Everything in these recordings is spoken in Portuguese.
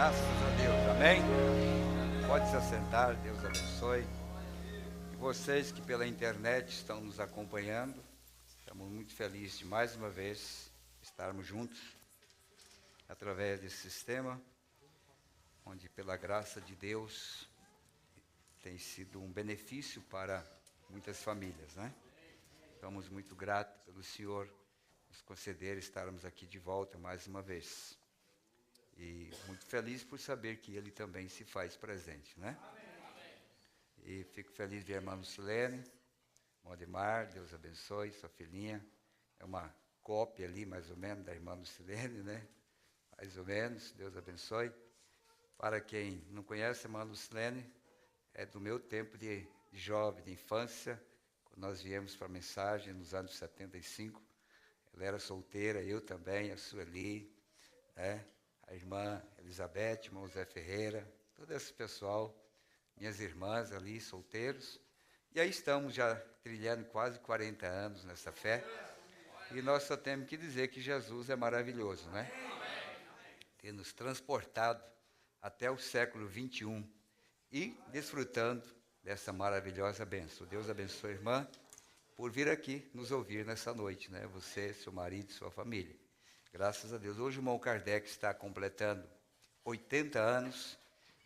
Graças a Deus, amém? Pode se assentar, Deus abençoe. E vocês que pela internet estão nos acompanhando, estamos muito felizes de mais uma vez estarmos juntos através desse sistema, onde pela graça de Deus tem sido um benefício para muitas famílias, né? Estamos muito gratos pelo Senhor nos conceder estarmos aqui de volta mais uma vez. E muito feliz por saber que Ele também se faz presente, né? E fico feliz de ver a irmã Lucilene, Mondemar, Deus abençoe, sua filhinha. É uma cópia ali, mais ou menos, da irmã Lucilene, né? Mais ou menos, Deus abençoe. Para quem não conhece a irmã Lucilene, é do meu tempo de jovem, de infância, quando nós viemos para a mensagem nos anos 75. Ela era solteira, eu também, a Sueli, né? A irmã Elizabeth, irmão Zé Ferreira, todo esse pessoal, minhas irmãs ali, solteiros. E aí estamos já trilhando quase 40 anos nessa fé. E nós só temos que dizer que Jesus é maravilhoso, né? Ter nos transportado até o século 21 e desfrutando dessa maravilhosa bênção. Deus abençoe a irmã por vir aqui nos ouvir nessa noite, né? Você, seu marido, sua família. Graças a Deus. Hoje o irmão Kardec está completando 80 anos,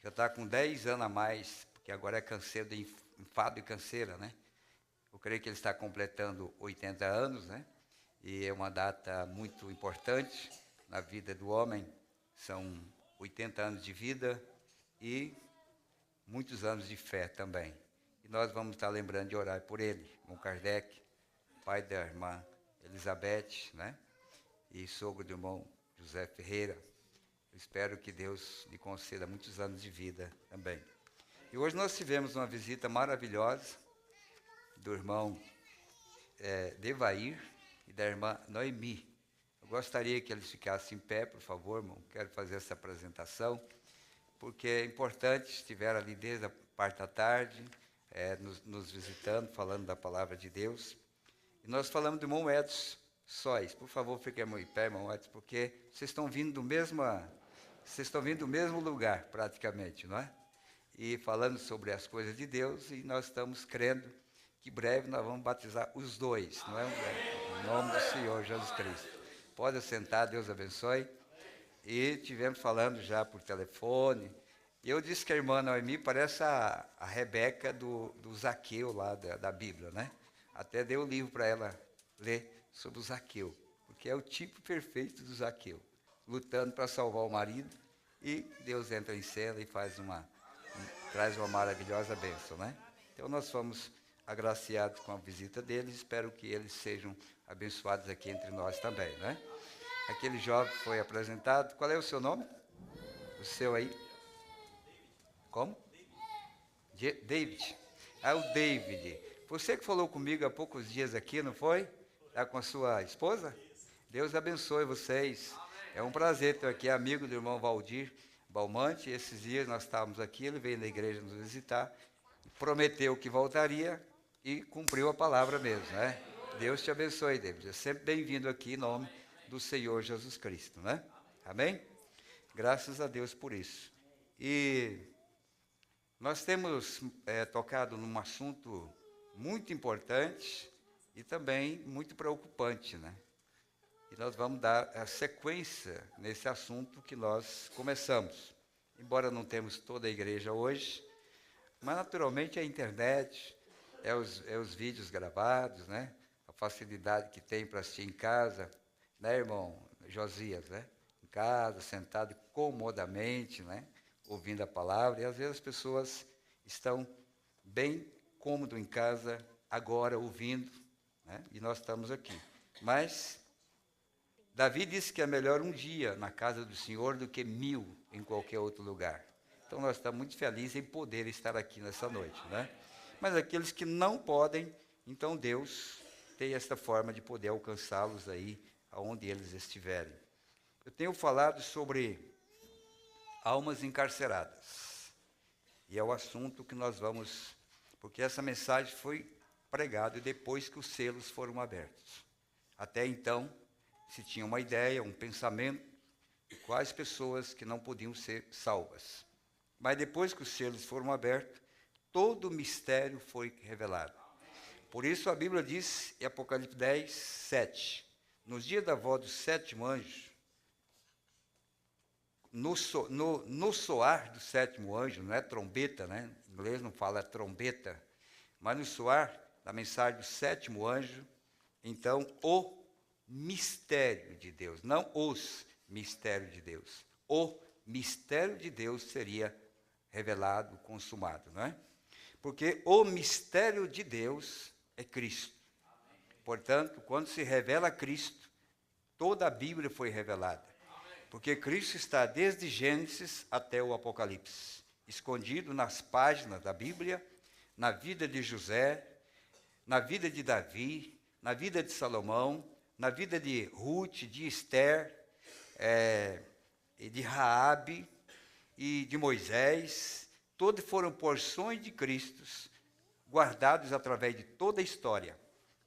já está com 10 anos a mais, porque agora é canseiro de enfado e canseira, né? Eu creio que ele está completando 80 anos, né? E é uma data muito importante na vida do homem. São 80 anos de vida e muitos anos de fé também. E nós vamos estar lembrando de orar por ele, irmão Kardec, pai da irmã Elizabeth, né? E sogro do irmão José Ferreira. Eu espero que Deus lhe conceda muitos anos de vida também. E hoje nós tivemos uma visita maravilhosa do irmão Devair e da irmã Noemi. Eu gostaria que eles ficassem em pé, por favor, irmão. Quero fazer essa apresentação, porque é importante, estiveram ali desde a parte da tarde, nos visitando, falando da palavra de Deus. E nós falamos do irmão Edson Sóis. Por favor, fiquem em pé, irmão Edson, porque vocês estão vindo do mesmo lugar, praticamente, não é? E falando sobre as coisas de Deus, e nós estamos crendo que breve nós vamos batizar os dois, não é? Em nome do Senhor Jesus Cristo. Pode assentar, Deus abençoe. E tivemos falando já por telefone. E eu disse que a irmã Noemi parece a Rebeca do Zaqueu lá da Bíblia, né? Até dei o livro para ela ler sobre o Zaqueu, porque é o tipo perfeito do Zaqueu, lutando para salvar o marido, e Deus entra em cena e traz uma maravilhosa bênção, né? Então nós fomos agraciados com a visita deles, espero que eles sejam abençoados aqui entre nós também, né? Aquele jovem foi apresentado. Qual é o seu nome? O seu aí? Como? David. Ah, o David. Você que falou comigo há poucos dias aqui, não foi? Está com a sua esposa? Deus abençoe vocês. É um prazer ter aqui, amigo do irmão Valdir Balmante. Esses dias nós estávamos aqui, ele veio na igreja nos visitar, prometeu que voltaria e cumpriu a palavra mesmo, né? Deus te abençoe, David. É sempre bem-vindo aqui em nome do Senhor Jesus Cristo, né? Amém? Graças a Deus por isso. E nós temos tocado num assunto muito importante e também muito preocupante, né? E nós vamos dar a sequência nesse assunto que nós começamos. Embora não temos toda a igreja hoje, mas naturalmente a internet, os vídeos gravados, né? A facilidade que tem para assistir em casa, né, irmão Josias, né? Em casa, sentado comodamente, né? Ouvindo a palavra, e às vezes as pessoas estão bem cômodo em casa, agora ouvindo, né? E nós estamos aqui. Mas Davi disse que é melhor um dia na casa do Senhor do que 1000 em qualquer outro lugar. Então nós estamos muito felizes em poder estar aqui nessa noite, né? Mas aqueles que não podem, então Deus tem esta forma de poder alcançá-los aí, aonde eles estiverem. Eu tenho falado sobre almas encarceradas. E é o assunto que nós vamos, porque essa mensagem foi pregada depois que os selos foram abertos. Até então, se tinha uma ideia, um pensamento, quais pessoas que não podiam ser salvas. Mas depois que os selos foram abertos, todo o mistério foi revelado. Por isso a Bíblia diz em Apocalipse 10, 7, nos dias da voz do sétimo anjo, no soar do sétimo anjo, não é trombeta, né? Em inglês não fala trombeta, mas no soar da mensagem do sétimo anjo, então o mistério de Deus, não os mistérios de Deus, o mistério de Deus seria revelado, consumado, não é? Porque o mistério de Deus é Cristo. Portanto, quando se revela Cristo, toda a Bíblia foi revelada. Porque Cristo está desde Gênesis até o Apocalipse, escondido nas páginas da Bíblia, na vida de José, na vida de Davi, na vida de Salomão, na vida de Ruth, de Esther, de Raabe e de Moisés. Todos foram porções de Cristo, guardados através de toda a história.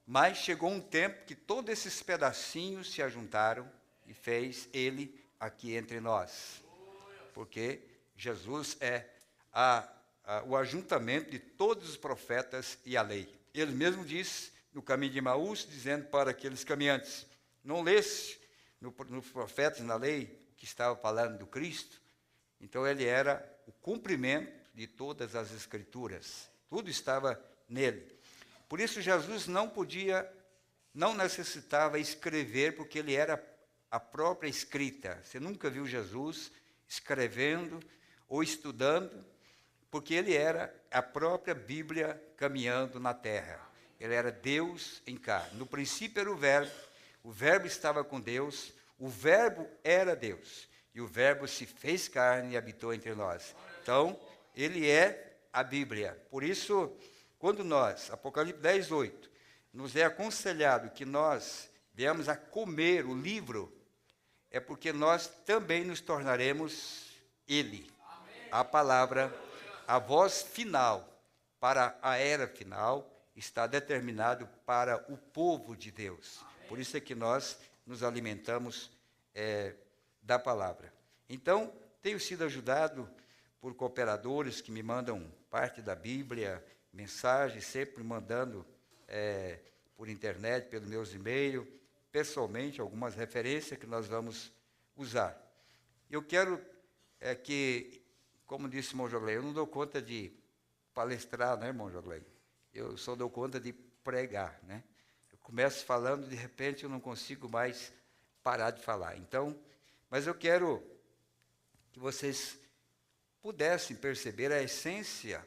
Mas chegou um tempo que todos esses pedacinhos se ajuntaram e fez ele aqui entre nós. Porque Jesus é o ajuntamento de todos os profetas e a lei. Ele mesmo disse no caminho de Emaús, dizendo para aqueles caminhantes, não lesse nos profetas e na lei que estava falando do Cristo? Então ele era o cumprimento de todas as escrituras. Tudo estava nele. Por isso Jesus não necessitava escrever, porque ele era a própria escrita. Você nunca viu Jesus escrevendo ou estudando, porque ele era a própria Bíblia caminhando na terra. Ele era Deus em carne. No princípio era o Verbo estava com Deus, o Verbo era Deus, e o Verbo se fez carne e habitou entre nós. Então, ele é a Bíblia. Por isso, quando nós, Apocalipse 10, 8, nos é aconselhado que nós viemos a comer o livro, é porque nós também nos tornaremos ele. A palavra, a voz final para a era final está determinado para o povo de Deus. Por isso é que nós nos alimentamos da palavra. Então, tenho sido ajudado por cooperadores que me mandam parte da Bíblia, mensagens, sempre mandando por internet, pelos meus e-mails, pessoalmente, algumas referências que nós vamos usar. Eu quero que, como disse o irmão Jogley, eu não dou conta de palestrar, né, irmão Jogley? Eu só dou conta de pregar, né? Eu começo falando, de repente eu não consigo mais parar de falar. Então, mas eu quero que vocês pudessem perceber a essência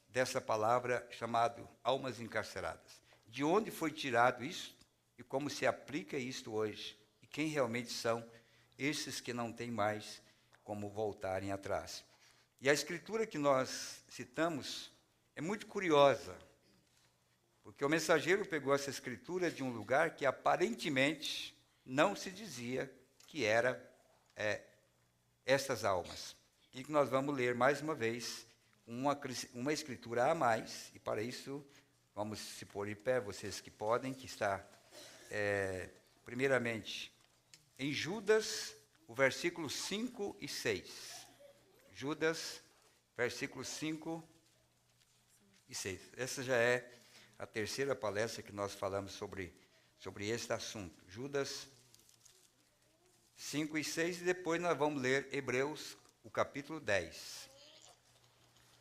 dessa palavra chamada almas encarceradas. De onde foi tirado isso e como se aplica isto hoje. E quem realmente são esses que não têm mais como voltarem atrás. E a escritura que nós citamos é muito curiosa, porque o mensageiro pegou essa escritura de um lugar que aparentemente não se dizia que era essas almas. E que nós vamos ler mais uma vez uma escritura a mais, e para isso vamos se pôr em pé, vocês que podem, que está primeiramente em Judas, o versículo 5 e 6. Judas, versículos 5 e 6. Essa já é a terceira palestra que nós falamos sobre este assunto. Judas 5 e 6, e depois nós vamos ler Hebreus, o capítulo 10.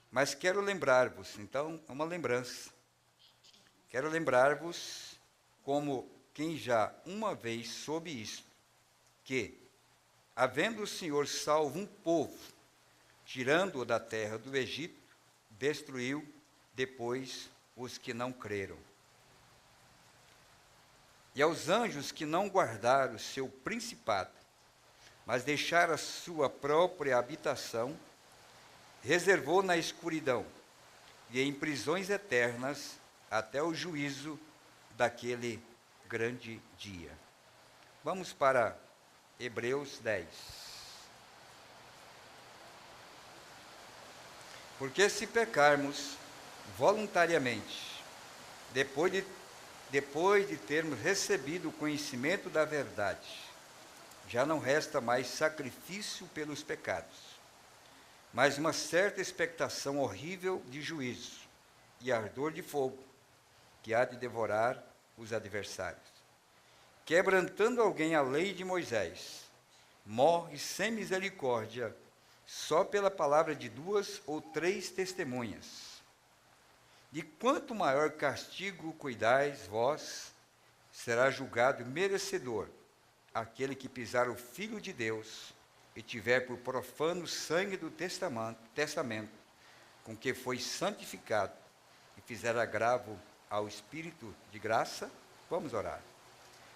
Mas quero lembrar-vos, então, é uma lembrança. Quero lembrar-vos, como quem já uma vez soube isto, que, havendo o Senhor salvo um povo, tirando-o da terra do Egito, destruiu depois os que não creram. E aos anjos que não guardaram o seu principado, mas deixaram a sua própria habitação, reservou na escuridão e em prisões eternas até o juízo daquele grande dia. Vamos para Hebreus 10. Porque se pecarmos voluntariamente, depois de termos recebido o conhecimento da verdade, já não resta mais sacrifício pelos pecados, mas uma certa expectação horrível de juízo e ardor de fogo, que há de devorar os adversários. Quebrantando alguém a lei de Moisés, morre sem misericórdia, só pela palavra de 2 ou 3 testemunhas. De quanto maior castigo cuidais vós, será julgado merecedor aquele que pisar o Filho de Deus e tiver por profano o sangue do testamento com que foi santificado e fizer agravo ao Espírito de graça. Vamos orar.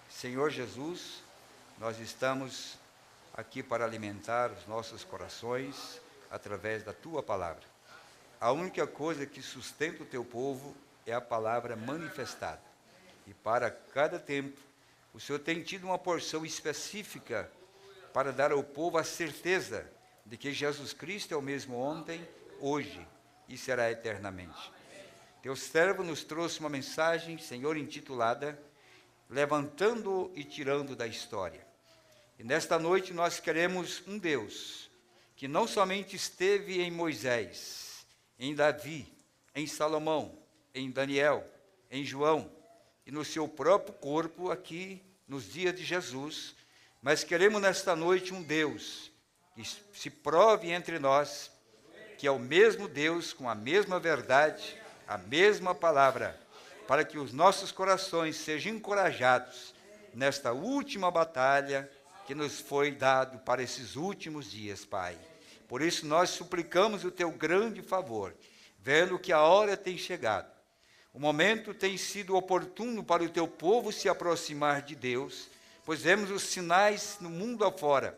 Senhor Jesus, nós estamos aqui para alimentar os nossos corações através da Tua palavra. A única coisa que sustenta o Teu povo é a palavra manifestada. E para cada tempo, o Senhor tem tido uma porção específica para dar ao povo a certeza de que Jesus Cristo é o mesmo ontem, hoje e será eternamente. Teu servo nos trouxe uma mensagem, Senhor, intitulada Levantando e Tirando da História. E nesta noite nós queremos um Deus que não somente esteve em Moisés, em Davi, em Salomão, em Daniel, em João e no seu próprio corpo aqui nos dias de Jesus, mas queremos nesta noite um Deus que se prove entre nós, que é o mesmo Deus com a mesma verdade, a mesma palavra, para que os nossos corações sejam encorajados nesta última batalha que nos foi dado para esses últimos dias, Pai. Por isso nós suplicamos o Teu grande favor, vendo que a hora tem chegado. O momento tem sido oportuno para o Teu povo se aproximar de Deus, pois vemos os sinais no mundo afora.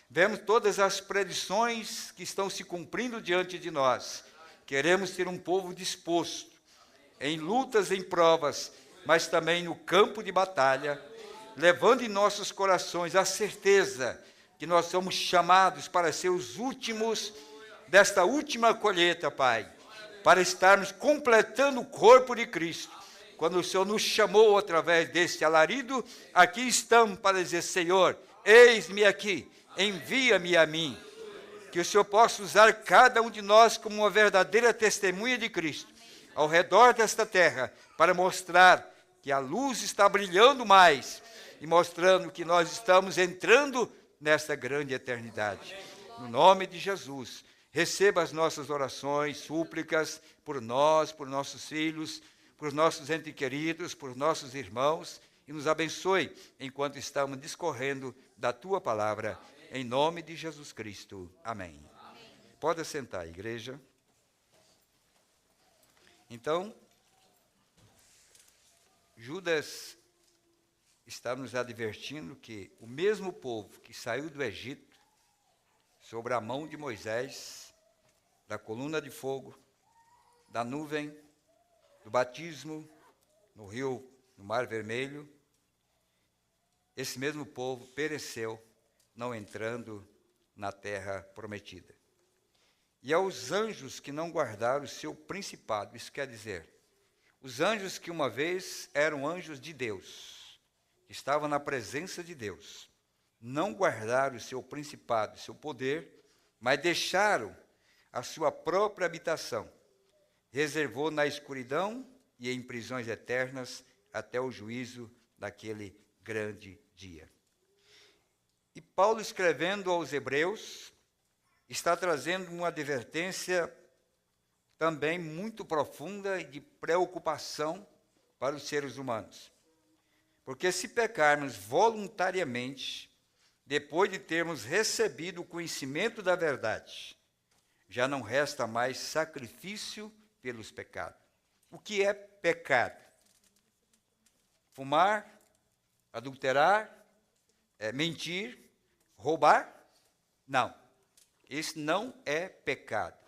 Vemos todas as predições que estão se cumprindo diante de nós. Queremos ter um povo disposto, em lutas, em provas, mas também no campo de batalha, levando em nossos corações a certeza que nós somos chamados para ser os últimos desta última colheita, Pai, para estarmos completando o corpo de Cristo. Quando o Senhor nos chamou através deste alarido, aqui estamos para dizer: Senhor, eis-me aqui, envia-me a mim. Que o Senhor possa usar cada um de nós como uma verdadeira testemunha de Cristo, ao redor desta terra, para mostrar que a luz está brilhando mais, e mostrando que nós estamos entrando nesta grande eternidade. No nome de Jesus, receba as nossas orações, súplicas, por nós, por nossos filhos, por nossos entes queridos, por nossos irmãos, e nos abençoe enquanto estamos discorrendo da Tua palavra, em nome de Jesus Cristo. Amém. Pode sentar, igreja. Então, Judas está nos advertindo que o mesmo povo que saiu do Egito, sob a mão de Moisés, da coluna de fogo, da nuvem, do batismo no rio, no Mar Vermelho, esse mesmo povo pereceu, não entrando na terra prometida. E aos anjos que não guardaram o seu principado, isso quer dizer, os anjos que uma vez eram anjos de Deus, estavam na presença de Deus, não guardaram o seu principado, o seu poder, mas deixaram a sua própria habitação, reservou na escuridão e em prisões eternas até o juízo daquele grande dia. E Paulo, escrevendo aos Hebreus, está trazendo uma advertência também muito profunda e de preocupação para os seres humanos. Porque se pecarmos voluntariamente, depois de termos recebido o conhecimento da verdade, já não resta mais sacrifício pelos pecados. O que é pecado? Fumar, adulterar, mentir, roubar? Não. Isso não é pecado.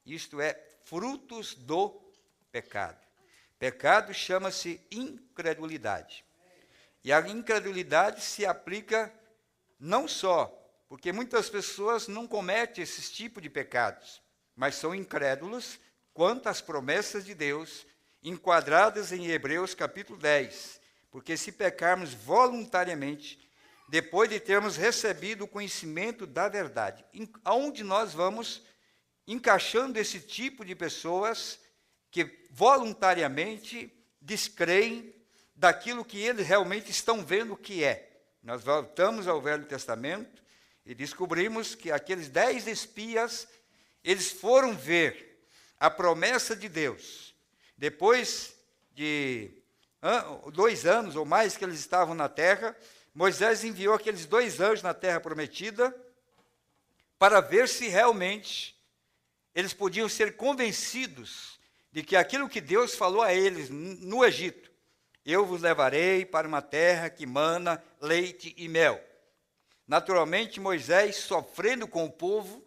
Isto é frutos do pecado. Pecado chama-se incredulidade. E a incredulidade se aplica não só, porque muitas pessoas não cometem esses tipos de pecados, mas são incrédulos quanto às promessas de Deus, enquadradas em Hebreus capítulo 10. Porque se pecarmos voluntariamente, depois de termos recebido o conhecimento da verdade. Aonde nós vamos encaixando esse tipo de pessoas que voluntariamente descreem daquilo que eles realmente estão vendo que é. Nós voltamos ao Velho Testamento e descobrimos que aqueles 10 espias, eles foram ver a promessa de Deus. Depois de 2 anos ou mais que eles estavam na terra, Moisés enviou aqueles 2 anjos na terra prometida para ver se realmente eles podiam ser convencidos de que aquilo que Deus falou a eles no Egito, eu vos levarei para uma terra que mana leite e mel. Naturalmente, Moisés, sofrendo com o povo,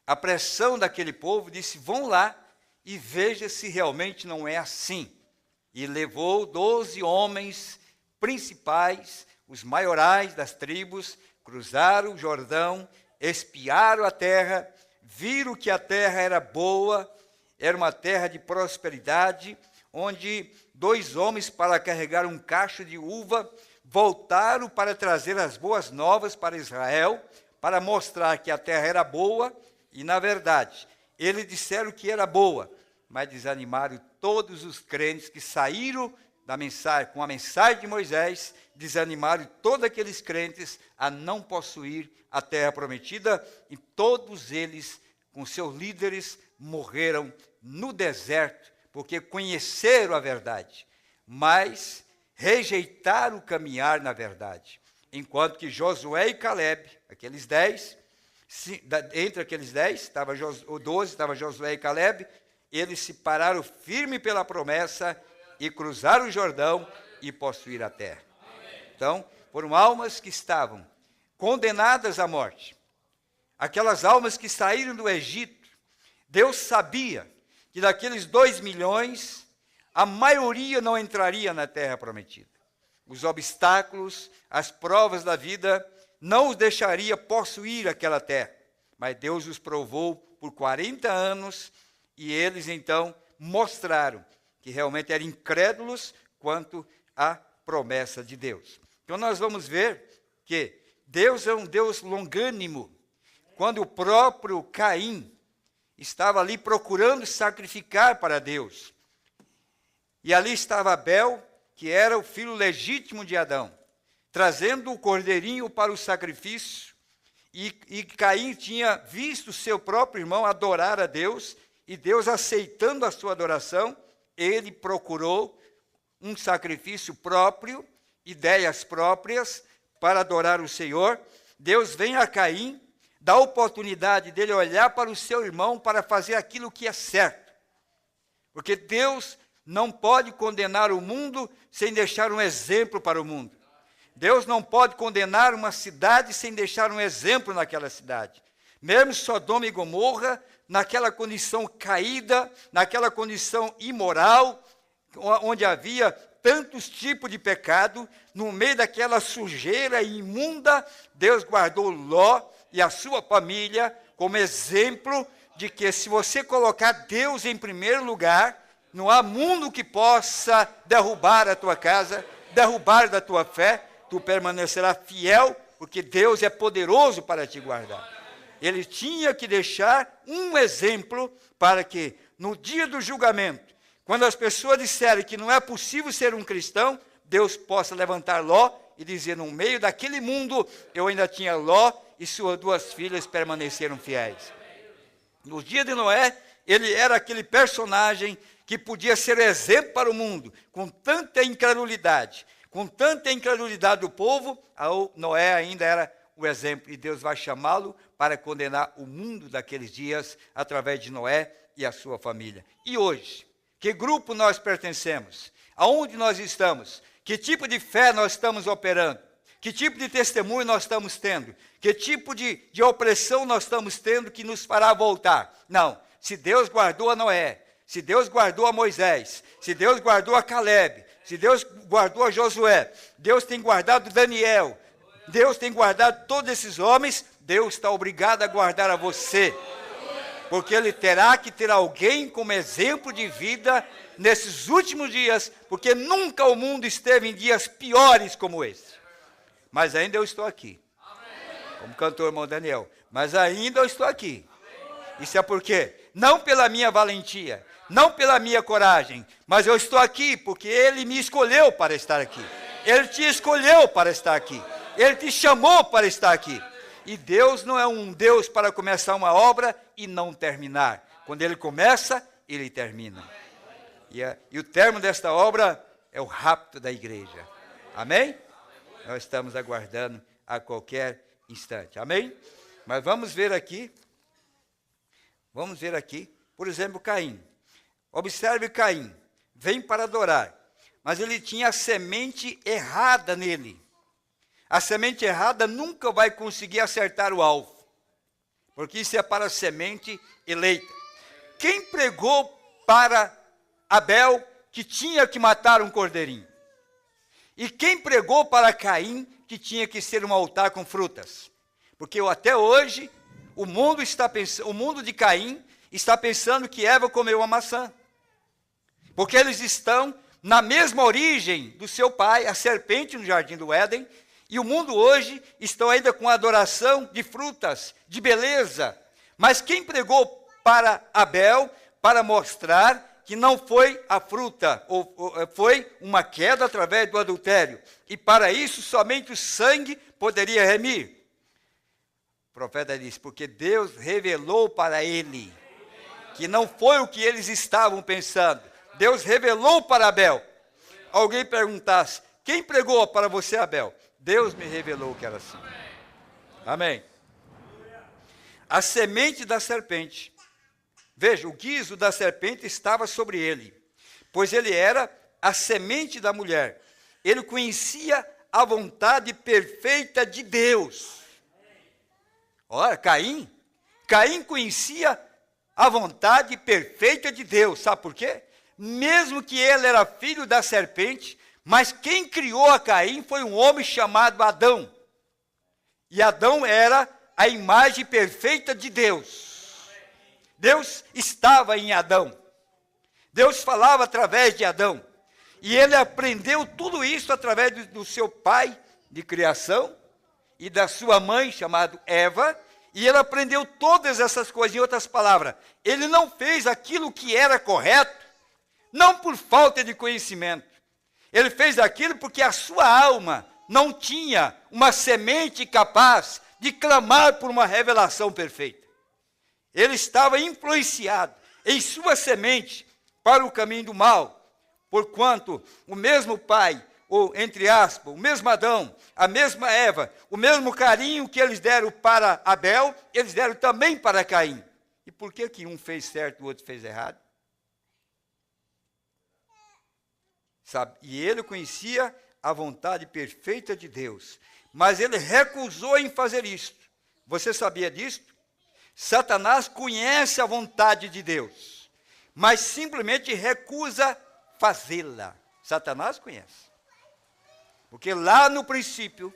a pressão daquele povo, disse, vão lá e veja se realmente não é assim. E levou 12 homens principais, os maiorais das tribos, cruzaram o Jordão, espiaram a terra, viram que a terra era boa, era uma terra de prosperidade, onde 2 homens, para carregar um cacho de uva, voltaram para trazer as boas novas para Israel, para mostrar que a terra era boa, e na verdade, eles disseram que era boa, mas desanimaram todos os crentes que saíram da mensagem, com a mensagem de Moisés, desanimaram todos aqueles crentes a não possuir a terra prometida, e todos eles, com seus líderes, morreram no deserto, porque conheceram a verdade, mas rejeitaram caminhar na verdade. Enquanto que Josué e Caleb, aqueles 10, entre aqueles 10, estava 12, estava Josué e Caleb, eles se pararam firme pela promessa e cruzaram o Jordão e possuíram a terra. Então, foram almas que estavam condenadas à morte. Aquelas almas que saíram do Egito, Deus sabia que daqueles 2 milhões, a maioria não entraria na terra prometida. Os obstáculos, as provas da vida, não os deixaria possuir aquela terra. Mas Deus os provou por 40 anos, e eles então mostraram que realmente eram incrédulos quanto à promessa de Deus. Então nós vamos ver que Deus é um Deus longânimo. Quando o próprio Caim estava ali procurando sacrificar para Deus. E ali estava Abel, que era o filho legítimo de Adão, trazendo o cordeirinho para o sacrifício. E Caim tinha visto seu próprio irmão adorar a Deus, e Deus aceitando a sua adoração, ele procurou um sacrifício próprio, ideias próprias, para adorar o Senhor. Deus vem a Caim, dá a oportunidade dele olhar para o seu irmão para fazer aquilo que é certo. Porque Deus não pode condenar o mundo sem deixar um exemplo para o mundo. Deus não pode condenar uma cidade sem deixar um exemplo naquela cidade. Mesmo Sodoma e Gomorra, naquela condição caída, naquela condição imoral, onde havia tantos tipos de pecado, no meio daquela sujeira imunda, Deus guardou Ló e a sua família como exemplo de que se você colocar Deus em primeiro lugar, não há mundo que possa derrubar a tua casa, derrubar da tua fé, tu permanecerás fiel, porque Deus é poderoso para te guardar. Ele tinha que deixar um exemplo para que no dia do julgamento, quando as pessoas disserem que não é possível ser um cristão, Deus possa levantar Ló e dizer, no meio daquele mundo, eu ainda tinha Ló e suas 2 filhas permaneceram fiéis. No dia de Noé, ele era aquele personagem que podia ser exemplo para o mundo, com tanta incredulidade do povo, Noé ainda era o exemplo, e Deus vai chamá-lo para condenar o mundo daqueles dias, através de Noé e a sua família. E hoje, que grupo nós pertencemos? Aonde nós estamos? Que tipo de fé nós estamos operando? Que tipo de testemunho nós estamos tendo? Que tipo de opressão nós estamos tendo que nos fará voltar? Não, se Deus guardou a Noé, se Deus guardou a Moisés, se Deus guardou a Caleb, se Deus guardou a Josué, Deus tem guardado Daniel, Deus tem guardado todos esses homens, Deus está obrigado a guardar a você. Porque Ele terá que ter alguém como exemplo de vida nesses últimos dias, porque nunca o mundo esteve em dias piores como esse. mas ainda eu estou aqui. Como cantor, irmão Daniel, mas ainda eu estou aqui. Isso é por quê? Não pela minha valentia, não pela minha coragem, mas eu estou aqui porque Ele me escolheu para estar aqui. Ele te escolheu para estar aqui. Ele te chamou para estar aqui. E Deus não é um Deus para começar uma obra e não terminar. Quando Ele começa, Ele termina. E o termo desta obra é o rapto da igreja. Amém? Nós estamos aguardando a qualquer instante. Amém? Mas vamos ver aqui, por exemplo, Caim. Observe Caim, vem para adorar, mas ele tinha a semente errada nele. A semente errada nunca vai conseguir acertar o alvo, porque isso é para a semente eleita. Quem pregou para Abel que tinha que matar um cordeirinho? E quem pregou para Caim que tinha que ser um altar com frutas? Porque até hoje o mundo de Caim está pensando que Eva comeu a maçã. Porque eles estão na mesma origem do seu pai, a serpente no jardim do Éden, e o mundo hoje está ainda com a adoração de frutas, de beleza. Mas quem pregou para Abel para mostrar que não foi a fruta, foi uma queda através do adultério. E para isso somente o sangue poderia remir. O profeta disse, porque Deus revelou para ele que não foi o que eles estavam pensando. Deus revelou para Abel. Alguém perguntasse, quem pregou para você, Abel? Deus me revelou que era assim. Amém. A semente da serpente. Veja, o guizo da serpente estava sobre ele, pois ele era a semente da mulher. Ele conhecia a vontade perfeita de Deus. Ora, Caim conhecia a vontade perfeita de Deus. Sabe por quê? Mesmo que ele era filho da serpente, mas quem criou a Caim foi um homem chamado Adão. E Adão era a imagem perfeita de Deus. Deus estava em Adão. Deus falava através de Adão. E ele aprendeu tudo isso através do seu pai de criação e da sua mãe, chamada Eva. E ele aprendeu todas essas coisas. Em outras palavras, ele não fez aquilo que era correto, não por falta de conhecimento. Ele fez aquilo porque a sua alma não tinha uma semente capaz de clamar por uma revelação perfeita. Ele estava influenciado em sua semente para o caminho do mal, porquanto o mesmo pai, ou entre aspas, o mesmo Adão, a mesma Eva, o mesmo carinho que eles deram para Abel, eles deram também para Caim. E por que um fez certo e o outro fez errado? Sabe? E ele conhecia a vontade perfeita de Deus, mas ele recusou em fazer isto. Você sabia disto? Satanás conhece a vontade de Deus, mas simplesmente recusa fazê-la. Satanás conhece. Porque lá no princípio,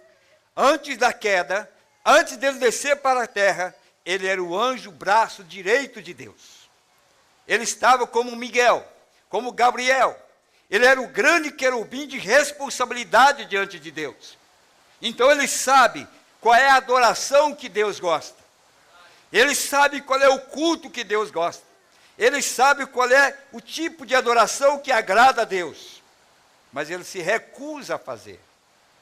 antes da queda, antes dele descer para a terra, ele era o anjo braço direito de Deus. Ele estava como Miguel, como Gabriel. Ele era o grande querubim de responsabilidade diante de Deus. Então ele sabe qual é a adoração que Deus gosta. Ele sabe qual é o culto que Deus gosta. Ele sabe qual é o tipo de adoração que agrada a Deus. Mas ele se recusa a fazer.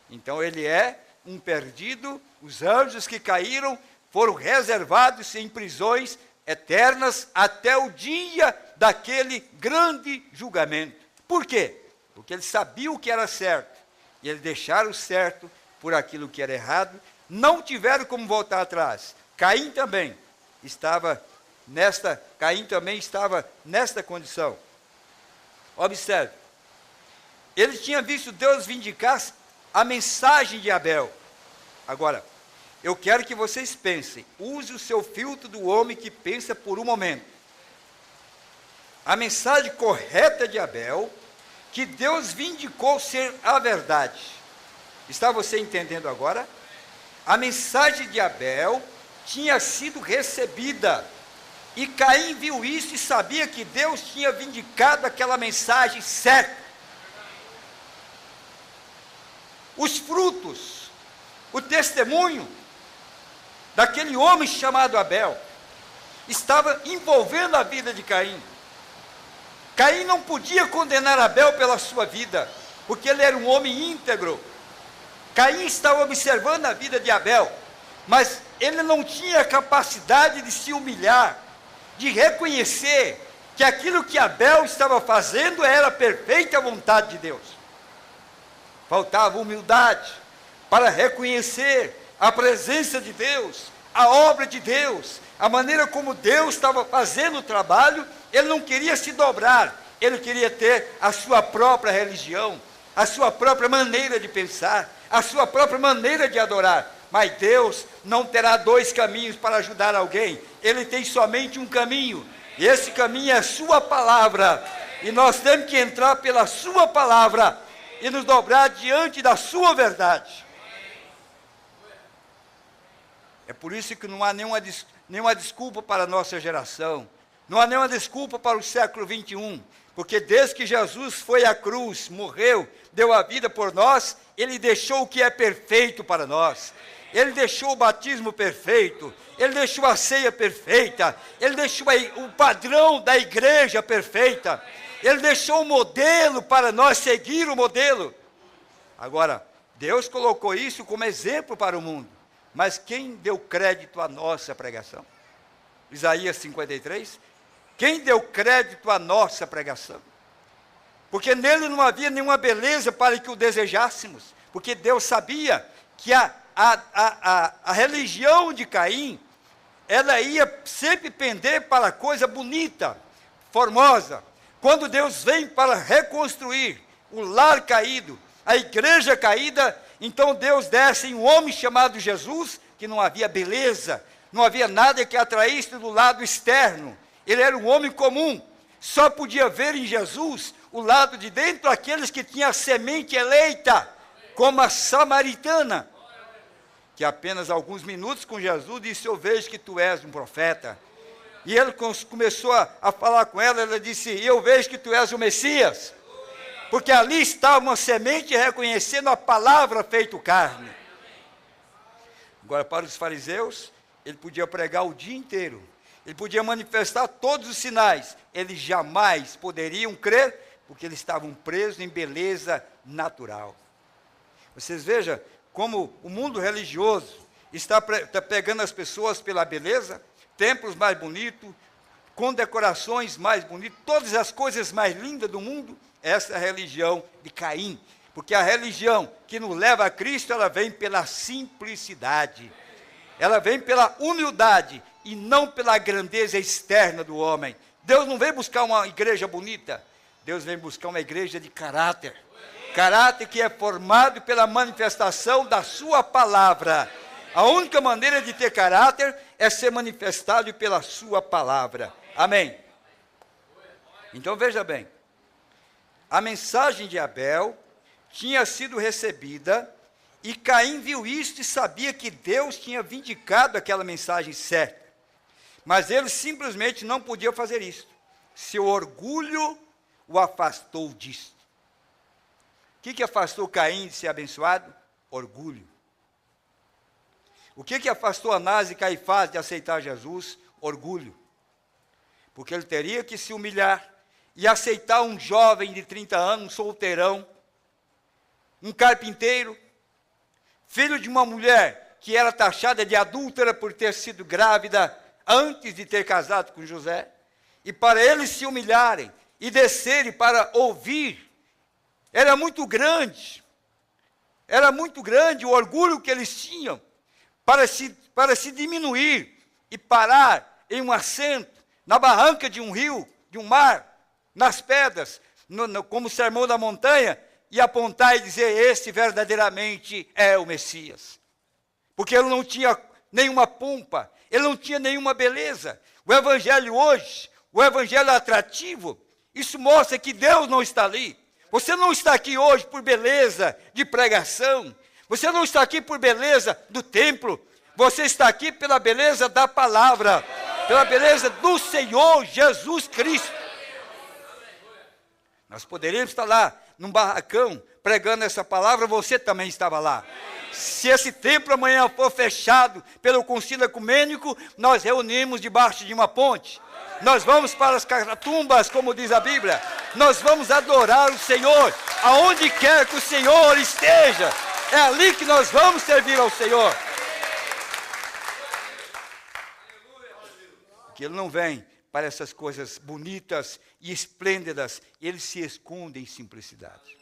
Então ele é um perdido. Os anjos que caíram foram reservados em prisões eternas até o dia daquele grande julgamento. Por quê? Porque eles sabiam o que era certo. E eles deixaram o certo por aquilo que era errado. Não tiveram como voltar atrás. Caim também estava nesta condição. Observe. Ele tinha visto Deus vindicar a mensagem de Abel. Agora, eu quero que vocês pensem. Use o seu filtro do homem que pensa por um momento. A mensagem correta de Abel, que Deus vindicou ser a verdade. Está você entendendo agora? A mensagem de Abel tinha sido recebida. E Caim viu isso e sabia que Deus tinha vindicado aquela mensagem certa. Os frutos O testemunho daquele homem chamado Abel estava envolvendo a vida de Caim. Caim não podia condenar Abel pela sua vida, porque ele era um homem íntegro. Caim estava observando a vida de Abel, mas ele não tinha capacidade de se humilhar, de reconhecer que aquilo que Abel estava fazendo era a perfeita vontade de Deus. Faltava humildade para reconhecer a presença de Deus, a obra de Deus, a maneira como Deus estava fazendo o trabalho. Ele não queria se dobrar, ele queria ter a sua própria religião, a sua própria maneira de pensar, a sua própria maneira de adorar. Mas Deus não terá dois caminhos para ajudar alguém, ele tem somente um caminho, e esse caminho é a sua palavra, e nós temos que entrar pela sua palavra, e nos dobrar diante da sua verdade. É por isso que não há nenhuma desculpa para a nossa geração, não há nenhuma desculpa para o século 21, porque desde que Jesus foi à cruz, morreu, deu a vida por nós, ele deixou o que é perfeito para nós. Ele deixou o batismo perfeito, ele deixou a ceia perfeita, ele deixou o padrão da igreja perfeita, ele deixou o modelo para nós seguir o modelo. Agora, Deus colocou isso como exemplo para o mundo, mas quem deu crédito à nossa pregação? Isaías 53, quem deu crédito à nossa pregação? Porque nele não havia nenhuma beleza para que o desejássemos, porque Deus sabia que a religião de Caim, ela ia sempre pender para coisa bonita, formosa. Quando Deus vem para reconstruir o lar caído, a igreja caída, então Deus desce em um homem chamado Jesus, que não havia beleza, não havia nada que atraísse do lado externo. Ele era um homem comum, só podia ver em Jesus o lado de dentro aqueles que tinham a semente eleita, como a samaritana, que apenas alguns minutos com Jesus disse: eu vejo que tu és um profeta. E ele começou a falar com ela, ela disse: eu vejo que tu és o Messias, porque ali estava uma semente reconhecendo a palavra feito carne. Agora, para os fariseus, ele podia pregar o dia inteiro, ele podia manifestar todos os sinais, eles jamais poderiam crer, porque eles estavam presos em beleza natural. Vocês vejam como o mundo religioso está pegando as pessoas pela beleza, templos mais bonitos, com decorações mais bonitas, todas as coisas mais lindas do mundo. Essa é a religião de Caim, porque a religião que nos leva a Cristo, ela vem pela simplicidade, ela vem pela humildade, e não pela grandeza externa do homem. Deus não vem buscar uma igreja bonita, Deus vem buscar uma igreja de caráter, caráter que é formado pela manifestação da sua palavra. A única maneira de ter caráter é ser manifestado pela sua palavra. Amém? Então veja bem, a mensagem de Abel tinha sido recebida, e Caim viu isto e sabia que Deus tinha vindicado aquela mensagem certa, mas ele simplesmente não podia fazer isso. Seu orgulho o afastou disso. O que afastou Caim de ser abençoado? Orgulho. O que afastou Anás e Caifás de aceitar Jesus? Orgulho. Porque ele teria que se humilhar e aceitar um jovem de 30 anos, um solteirão, um carpinteiro, filho de uma mulher que era taxada de adúltera por ter sido grávida antes de ter casado com José, e para eles se humilharem e descerem para ouvir, era muito grande o orgulho que eles tinham, para se diminuir e parar em um assento, na barranca de um rio, de um mar, nas pedras, como o sermão da montanha, e apontar e dizer: esse verdadeiramente é o Messias. Porque ele não tinha nenhuma pompa, ele não tinha nenhuma beleza. O evangelho hoje, o evangelho atrativo, isso mostra que Deus não está ali. Você não está aqui hoje por beleza de pregação, você não está aqui por beleza do templo, você está aqui pela beleza da palavra, pela beleza do Senhor Jesus Cristo. Nós poderíamos estar lá num barracão pregando essa palavra, você também estava lá. Se esse templo amanhã for fechado pelo concílio ecumênico, nós reunimos debaixo de uma ponte. Nós vamos para as catacumbas, como diz a Bíblia. Nós vamos adorar o Senhor, aonde quer que o Senhor esteja. É ali que nós vamos servir ao Senhor. Que Ele não vem para essas coisas bonitas e esplêndidas. Ele se esconde em simplicidade.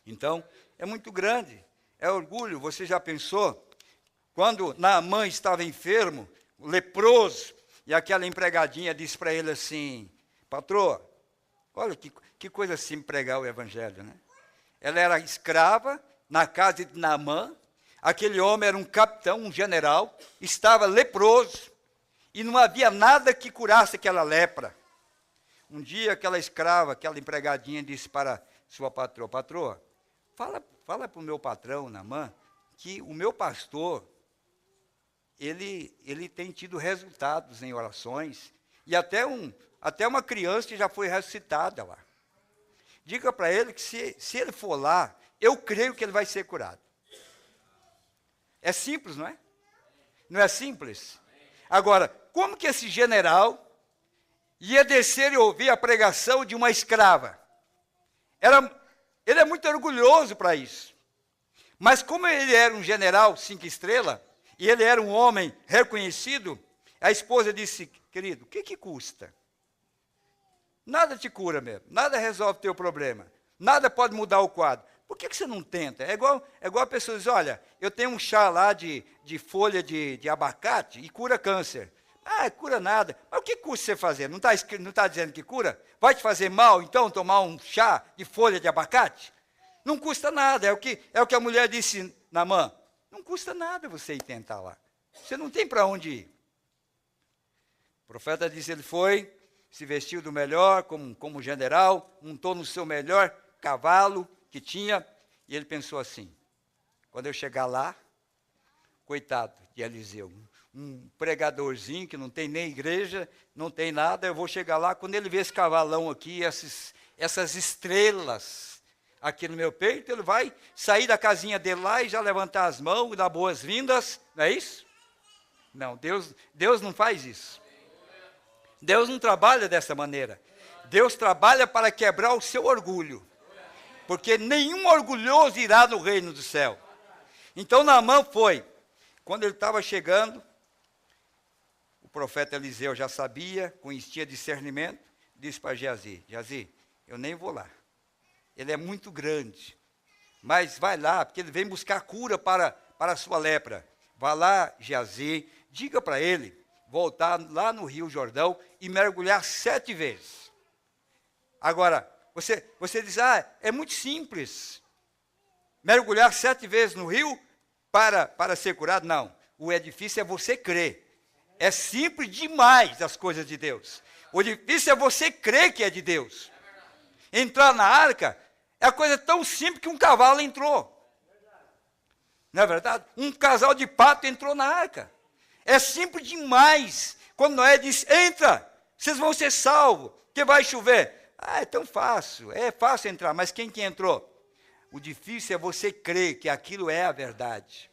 Então, é muito grande. É orgulho. Você já pensou? Quando Naamã estava enfermo, leproso, e aquela empregadinha disse para ele assim: patroa, olha que coisa assim pregar o evangelho, né? Ela era escrava na casa de Naamã. Aquele homem era um capitão, um general, estava leproso, e não havia nada que curasse aquela lepra. Um dia aquela escrava, aquela empregadinha disse para sua patroa: patroa, fala para o meu patrão, Naamã, que o meu pastor, ele tem tido resultados em orações, e até uma criança que já foi ressuscitada lá. Diga para ele que se ele for lá, eu creio que ele vai ser curado. É simples, não é? Não é simples? Agora, como que esse general ia descer e ouvir a pregação de uma escrava? Ele é muito orgulhoso para isso. Mas como ele era um general 5 estrelas, e ele era um homem reconhecido, a esposa disse: querido, o que custa? Nada te cura mesmo, nada resolve o teu problema, nada pode mudar o quadro. Por que você não tenta? É igual a pessoa diz: olha, eu tenho um chá lá de folha de abacate e cura câncer. Ah, cura nada. Mas o que custa você fazer? Não está dizendo que cura? Vai te fazer mal, então, tomar um chá de folha de abacate? Não custa nada. É o que a mulher disse, Naamã. Não custa nada você ir tentar lá. Você não tem para onde ir. O profeta disse: ele foi, se vestiu do melhor, como general, montou no seu melhor cavalo que tinha, e ele pensou assim: quando eu chegar lá, coitado de Eliseu, um pregadorzinho que não tem nem igreja, não tem nada, eu vou chegar lá, quando ele vê esse cavalão aqui, essas estrelas aqui no meu peito, ele vai sair da casinha dele lá e já levantar as mãos e dar boas-vindas, não é isso? Não, Deus não faz isso. Deus não trabalha dessa maneira. Deus trabalha para quebrar o seu orgulho, porque nenhum orgulhoso irá no reino do céu. Então Naamã foi. Quando ele estava chegando, o profeta Eliseu já sabia, conhecia discernimento, disse para Geazi: Geazi, eu nem vou lá. Ele é muito grande, mas vai lá, porque ele vem buscar cura para a sua lepra. Vá lá, Geazi, diga para ele voltar lá no Rio Jordão e mergulhar 7 vezes. Agora, você diz: é muito simples mergulhar 7 vezes no rio para ser curado. Não, o difícil é você crer. É simples demais as coisas de Deus. O difícil é você crer que é de Deus. Entrar na arca é a coisa tão simples que um cavalo entrou. Não é verdade? Um casal de pato entrou na arca. É simples demais. Quando Noé disse: entra, vocês vão ser salvos, que vai chover. É tão fácil, é fácil entrar, mas quem que entrou? O difícil é você crer que aquilo é a verdade.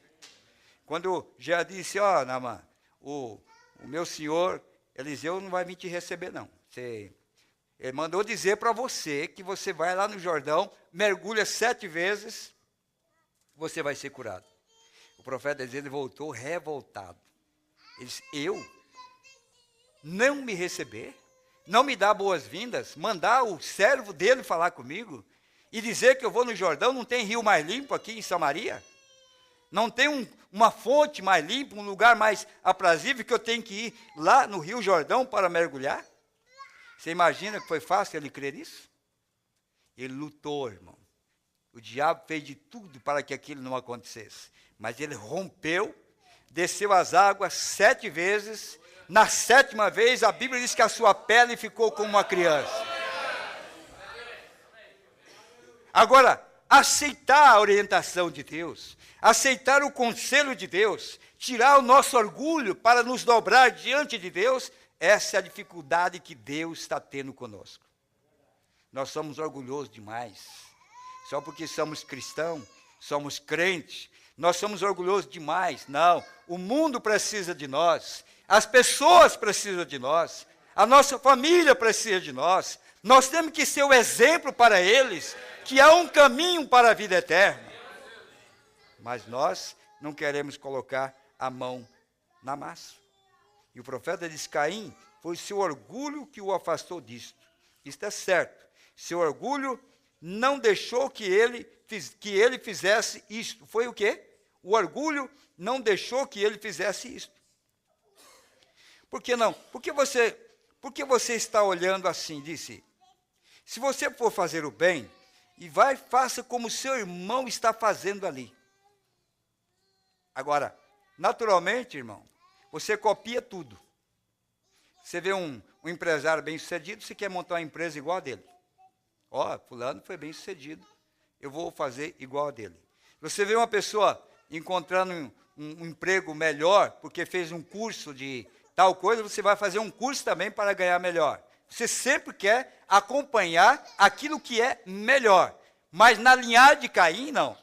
Quando já disse: Naamã, o meu senhor Eliseu não vai vir te receber, não. Ele mandou dizer para você que você vai lá no Jordão, mergulha 7 vezes, você vai ser curado. O profeta Eliseu voltou revoltado. Ele disse: eu? Não me receber? Não me dar boas-vindas? Mandar o servo dele falar comigo? E dizer que eu vou no Jordão, não tem rio mais limpo aqui em Samaria? Não tem uma fonte mais limpa, um lugar mais aprazível que eu tenho que ir lá no Rio Jordão para mergulhar? Você imagina que foi fácil ele crer isso? Ele lutou, irmão. O diabo fez de tudo para que aquilo não acontecesse. Mas ele rompeu, desceu as águas 7 vezes. Na 7ª vez, a Bíblia diz que a sua pele ficou como uma criança. Agora, aceitar a orientação de Deus, aceitar o conselho de Deus, tirar o nosso orgulho para nos dobrar diante de Deus, essa é a dificuldade que Deus está tendo conosco. Nós somos orgulhosos demais. Só porque somos cristãos, somos crentes, nós somos orgulhosos demais. Não, o mundo precisa de nós, as pessoas precisam de nós, a nossa família precisa de nós. Nós temos que ser o exemplo para eles, que há um caminho para a vida eterna. Mas nós não queremos colocar a mão na massa. E o profeta diz: Caim, foi seu orgulho que o afastou disto. Isto é certo. Seu orgulho não deixou que ele fizesse isto. Foi o quê? O orgulho não deixou que ele fizesse isto. Por que não? Por que você está olhando assim? Disse: se você for fazer o bem, e vai, faça como seu irmão está fazendo ali. Agora, naturalmente, irmão, você copia tudo. Você vê um empresário bem-sucedido, você quer montar uma empresa igual a dele. Ó, fulano foi bem-sucedido, eu vou fazer igual a dele. Você vê uma pessoa encontrando um emprego melhor, porque fez um curso de tal coisa, você vai fazer um curso também para ganhar melhor. Você sempre quer acompanhar aquilo que é melhor. Mas na linhagem de Caim, não.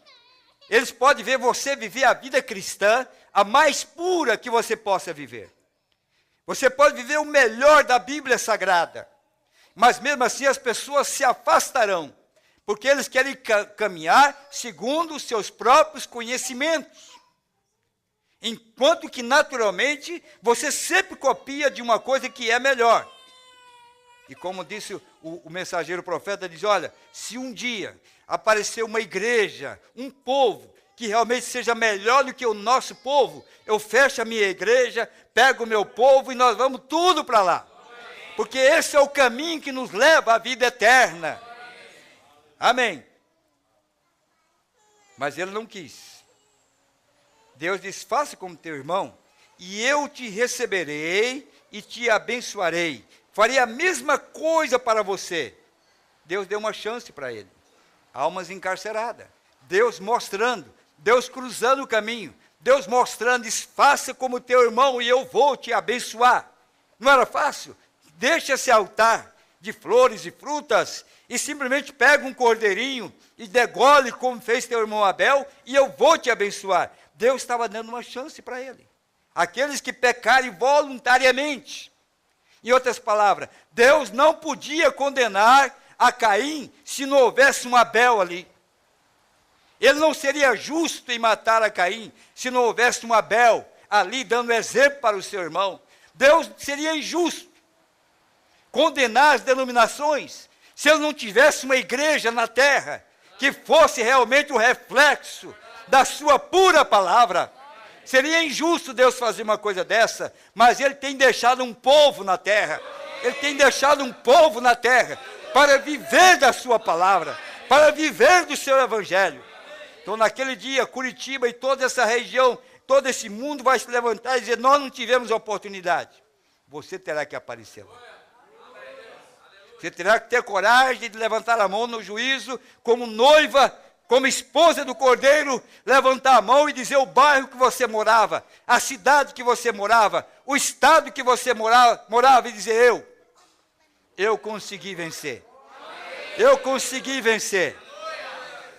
Eles podem ver você viver a vida cristã, a mais pura que você possa viver. Você pode viver o melhor da Bíblia Sagrada. Mas mesmo assim as pessoas se afastarão, porque eles querem caminhar segundo os seus próprios conhecimentos. Enquanto que naturalmente você sempre copia de uma coisa que é melhor. E como disse o mensageiro profeta, diz: olha, se um dia aparecer uma igreja, um povo, que realmente seja melhor do que o nosso povo, eu fecho a minha igreja, pego o meu povo e nós vamos tudo para lá. Porque esse é o caminho que nos leva à vida eterna. Amém. Mas ele não quis. Deus diz: faça como teu irmão, e eu te receberei e te abençoarei. Farei a mesma coisa para você. Deus deu uma chance para ele. Almas encarceradas. Deus mostrando, Deus cruzando o caminho. Deus mostrando: diz, faça como teu irmão e eu vou te abençoar. Não era fácil? Deixa esse altar de flores e frutas e simplesmente pega um cordeirinho e degole como fez teu irmão Abel e eu vou te abençoar. Deus estava dando uma chance para ele. Aqueles que pecarem voluntariamente. Em outras palavras, Deus não podia condenar a Caim se não houvesse um Abel ali. Ele não seria justo em matar a Caim se não houvesse um Abel ali dando exemplo para o seu irmão. Deus seria injusto condenar as denominações se ele não tivesse uma igreja na terra que fosse realmente o reflexo da sua pura palavra. Seria injusto Deus fazer uma coisa dessa, mas ele tem deixado um povo na terra. Ele tem deixado um povo na terra para viver da sua palavra, para viver do seu evangelho. Então, naquele dia, Curitiba e toda essa região, todo esse mundo vai se levantar e dizer: nós não tivemos oportunidade. Você terá que aparecer lá. Você terá que ter coragem de levantar a mão no juízo, como noiva, como esposa do Cordeiro, levantar a mão e dizer o bairro que você morava, a cidade que você morava, o estado que você morava e dizer: eu consegui vencer. Eu consegui vencer.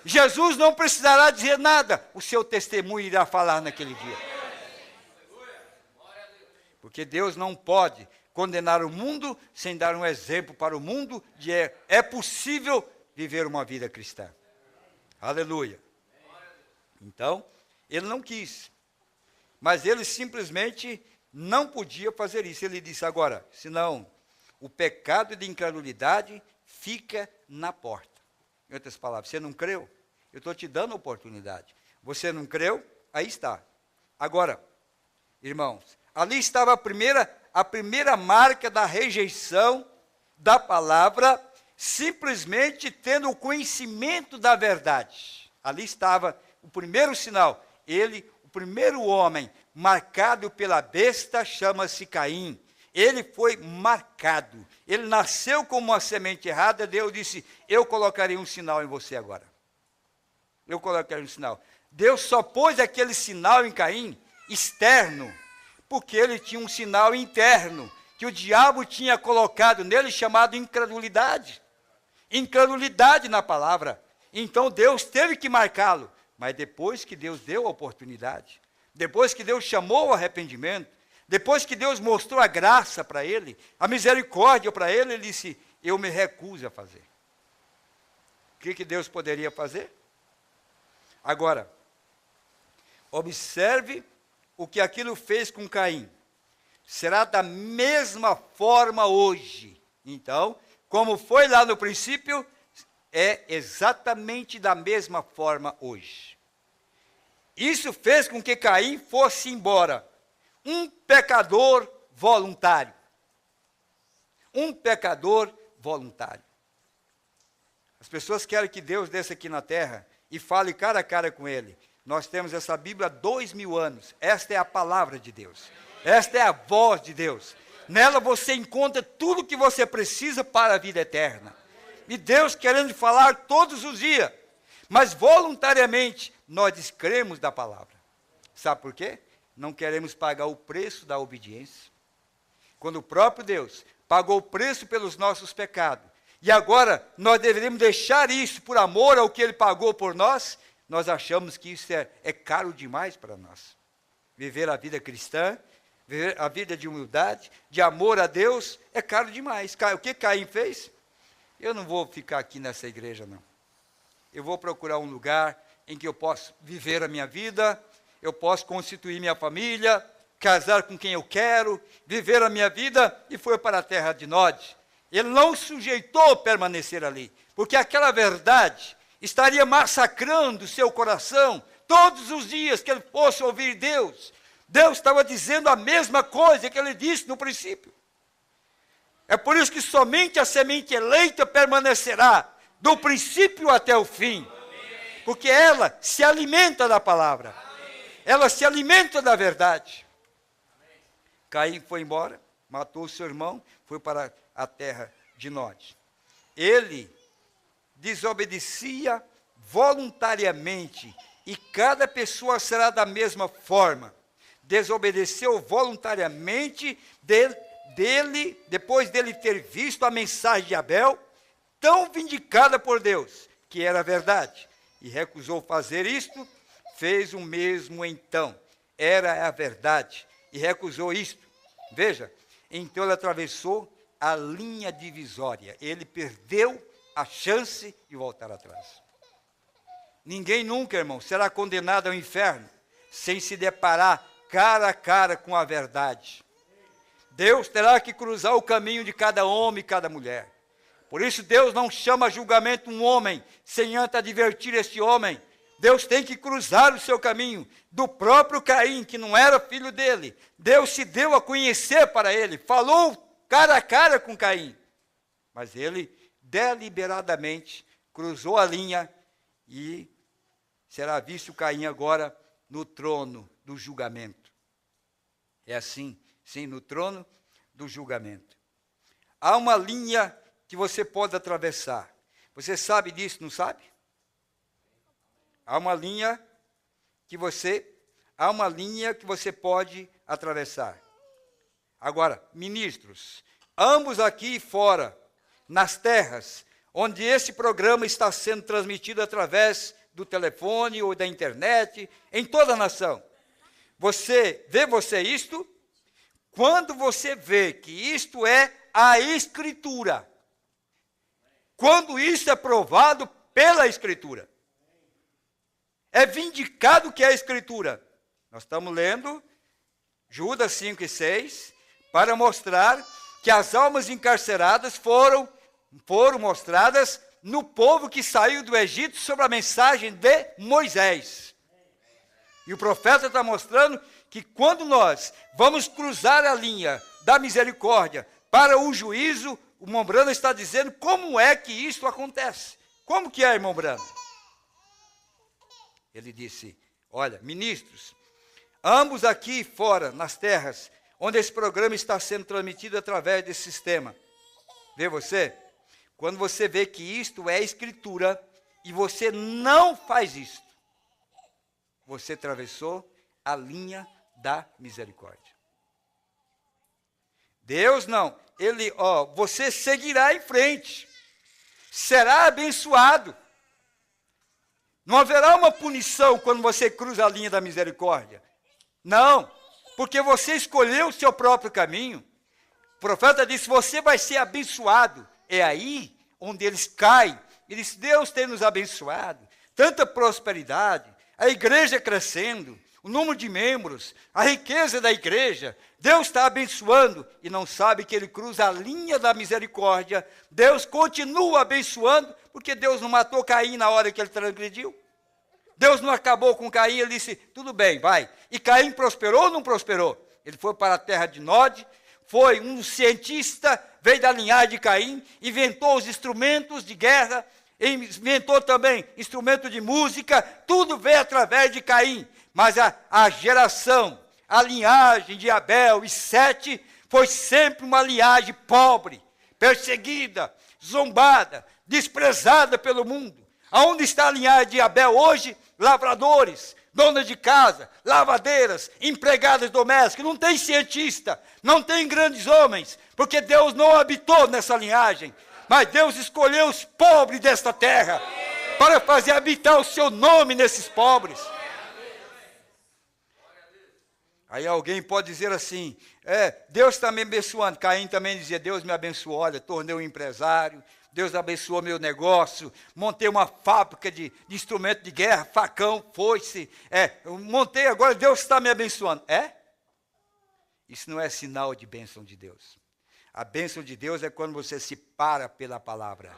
Jesus não precisará dizer nada, o seu testemunho irá falar naquele dia. Porque Deus não pode condenar o mundo sem dar um exemplo para o mundo de é possível viver uma vida cristã. Aleluia. Então, ele não quis, mas ele simplesmente não podia fazer isso. Ele disse: agora, senão o pecado de incredulidade fica na porta. Em outras palavras, você não creu? Eu estou te dando oportunidade. Você não creu? Aí está. Agora, irmãos, ali estava a primeira marca da rejeição da palavra, simplesmente tendo o conhecimento da verdade. Ali estava o primeiro sinal. Ele, o primeiro homem marcado pela besta, chama-se Caim. Ele foi marcado. Ele nasceu como uma semente errada. Deus disse: eu colocarei um sinal em você agora. Eu colocarei um sinal. Deus só pôs aquele sinal em Caim, externo, porque ele tinha um sinal interno, que o diabo tinha colocado nele, chamado incredulidade. Incredulidade na palavra. Então Deus teve que marcá-lo. Mas depois que Deus deu a oportunidade, depois que Deus chamou o arrependimento, depois que Deus mostrou a graça para ele, a misericórdia para ele, ele disse, eu me recuso a fazer. O que Deus poderia fazer? Agora, observe o que aquilo fez com Caim. Será da mesma forma hoje. Então, como foi lá no princípio, é exatamente da mesma forma hoje. Isso fez com que Caim fosse embora. Um pecador voluntário. Um pecador voluntário. As pessoas querem que Deus desça aqui na terra e fale cara a cara com ele. Nós temos essa Bíblia há 2000 anos. Esta é a palavra de Deus. Esta é a voz de Deus. Nela você encontra tudo que você precisa para a vida eterna. E Deus querendo falar todos os dias. Mas voluntariamente nós descremos da palavra. Sabe por quê? Não queremos pagar o preço da obediência. Quando o próprio Deus pagou o preço pelos nossos pecados. E agora nós deveríamos deixar isso por amor ao que Ele pagou por nós. Nós achamos que isso é caro demais para nós. Viver a vida cristã, viver a vida de humildade, de amor a Deus, é caro demais. O que Caim fez? Eu não vou ficar aqui nessa igreja, não. Eu vou procurar um lugar em que eu possa viver a minha vida, eu posso constituir minha família, casar com quem eu quero, viver a minha vida, e foi para a terra de Nod. Ele não sujeitou permanecer ali, porque aquela verdade estaria massacrando o seu coração todos os dias que ele fosse ouvir Deus. Deus estava dizendo a mesma coisa que ele disse no princípio. É por isso que somente a semente eleita permanecerá do princípio até o fim, porque ela se alimenta da palavra, ela se alimenta da verdade. Caim foi embora, matou o seu irmão, foi para a terra de Nod. Ele desobedecia voluntariamente, e cada pessoa será da mesma forma. Desobedeceu voluntariamente depois dele ter visto a mensagem de Abel, tão vindicada por Deus, que era verdade, e recusou fazer isto, fez o mesmo então. Era a verdade, e recusou isto. Veja, então ele atravessou a linha divisória. Ele perdeu a chance de voltar atrás. Ninguém nunca, irmão, será condenado ao inferno sem se deparar cara a cara com a verdade. Deus terá que cruzar o caminho de cada homem e cada mulher. Por isso Deus não chama a julgamento um homem sem antes advertir este homem. Deus tem que cruzar o seu caminho. Do próprio Caim, que não era filho dele, Deus se deu a conhecer para ele, falou cara a cara com Caim. Mas ele deliberadamente cruzou a linha e será visto Caim agora no trono do julgamento. É assim, sim, no trono do julgamento. Há uma linha que você pode atravessar. Você sabe disso, não sabe? Há uma linha que você pode atravessar. Agora, ministros, ambos aqui fora, nas terras, onde esse programa está sendo transmitido através do telefone ou da internet, em toda a nação. Você isto? Quando você vê que isto é a Escritura, quando isso é provado pela Escritura, é vindicado que é a Escritura. Nós estamos lendo Judas 5 e 6, para mostrar que as almas encarceradas foram mostradas no povo que saiu do Egito sob a mensagem de Moisés. E o profeta está mostrando que quando nós vamos cruzar a linha da misericórdia para o juízo, o irmão Brando está dizendo como é que isso acontece. Como que é, irmão Brando? Ele disse, olha, ministros, ambos aqui fora, nas terras, onde esse programa está sendo transmitido através desse sistema. Vê você? Quando você vê que isto é Escritura, e você não faz isto, você atravessou a linha da misericórdia. Deus não, você seguirá em frente, será abençoado. Não haverá uma punição quando você cruza a linha da misericórdia. Não, porque você escolheu o seu próprio caminho. O profeta disse, você vai ser abençoado. É aí onde eles caem. Ele disse, Deus tem nos abençoado. Tanta prosperidade, a igreja crescendo, o número de membros, a riqueza da igreja. Deus está abençoando e não sabe que ele cruza a linha da misericórdia. Deus continua abençoando, porque Deus não matou Caim na hora que ele transgrediu. Deus não acabou com Caim, ele disse, tudo bem, vai. E Caim prosperou ou não prosperou? Ele foi para a terra de Nod, foi um cientista, veio da linhagem de Caim, inventou os instrumentos de guerra, inventou também instrumento de música, tudo veio através de Caim. Mas a geração, a linhagem de Abel e Sete, foi sempre uma linhagem pobre, perseguida, zombada, desprezada pelo mundo. Aonde está a linhagem de Abel hoje? Lavradores, donas de casa, lavadeiras, empregadas domésticas, não tem cientista, não tem grandes homens, porque Deus não habitou nessa linhagem, mas Deus escolheu os pobres desta terra, para fazer habitar o seu nome nesses pobres. Aí alguém pode dizer assim, Deus está me abençoando. Caim também dizia, Deus me abençoou, olha, tornei um empresário, Deus abençoou meu negócio, montei uma fábrica de instrumento de guerra, facão, foice, montei, agora Deus está me abençoando. Isso não é sinal de bênção de Deus. A bênção de Deus é quando você se para pela palavra.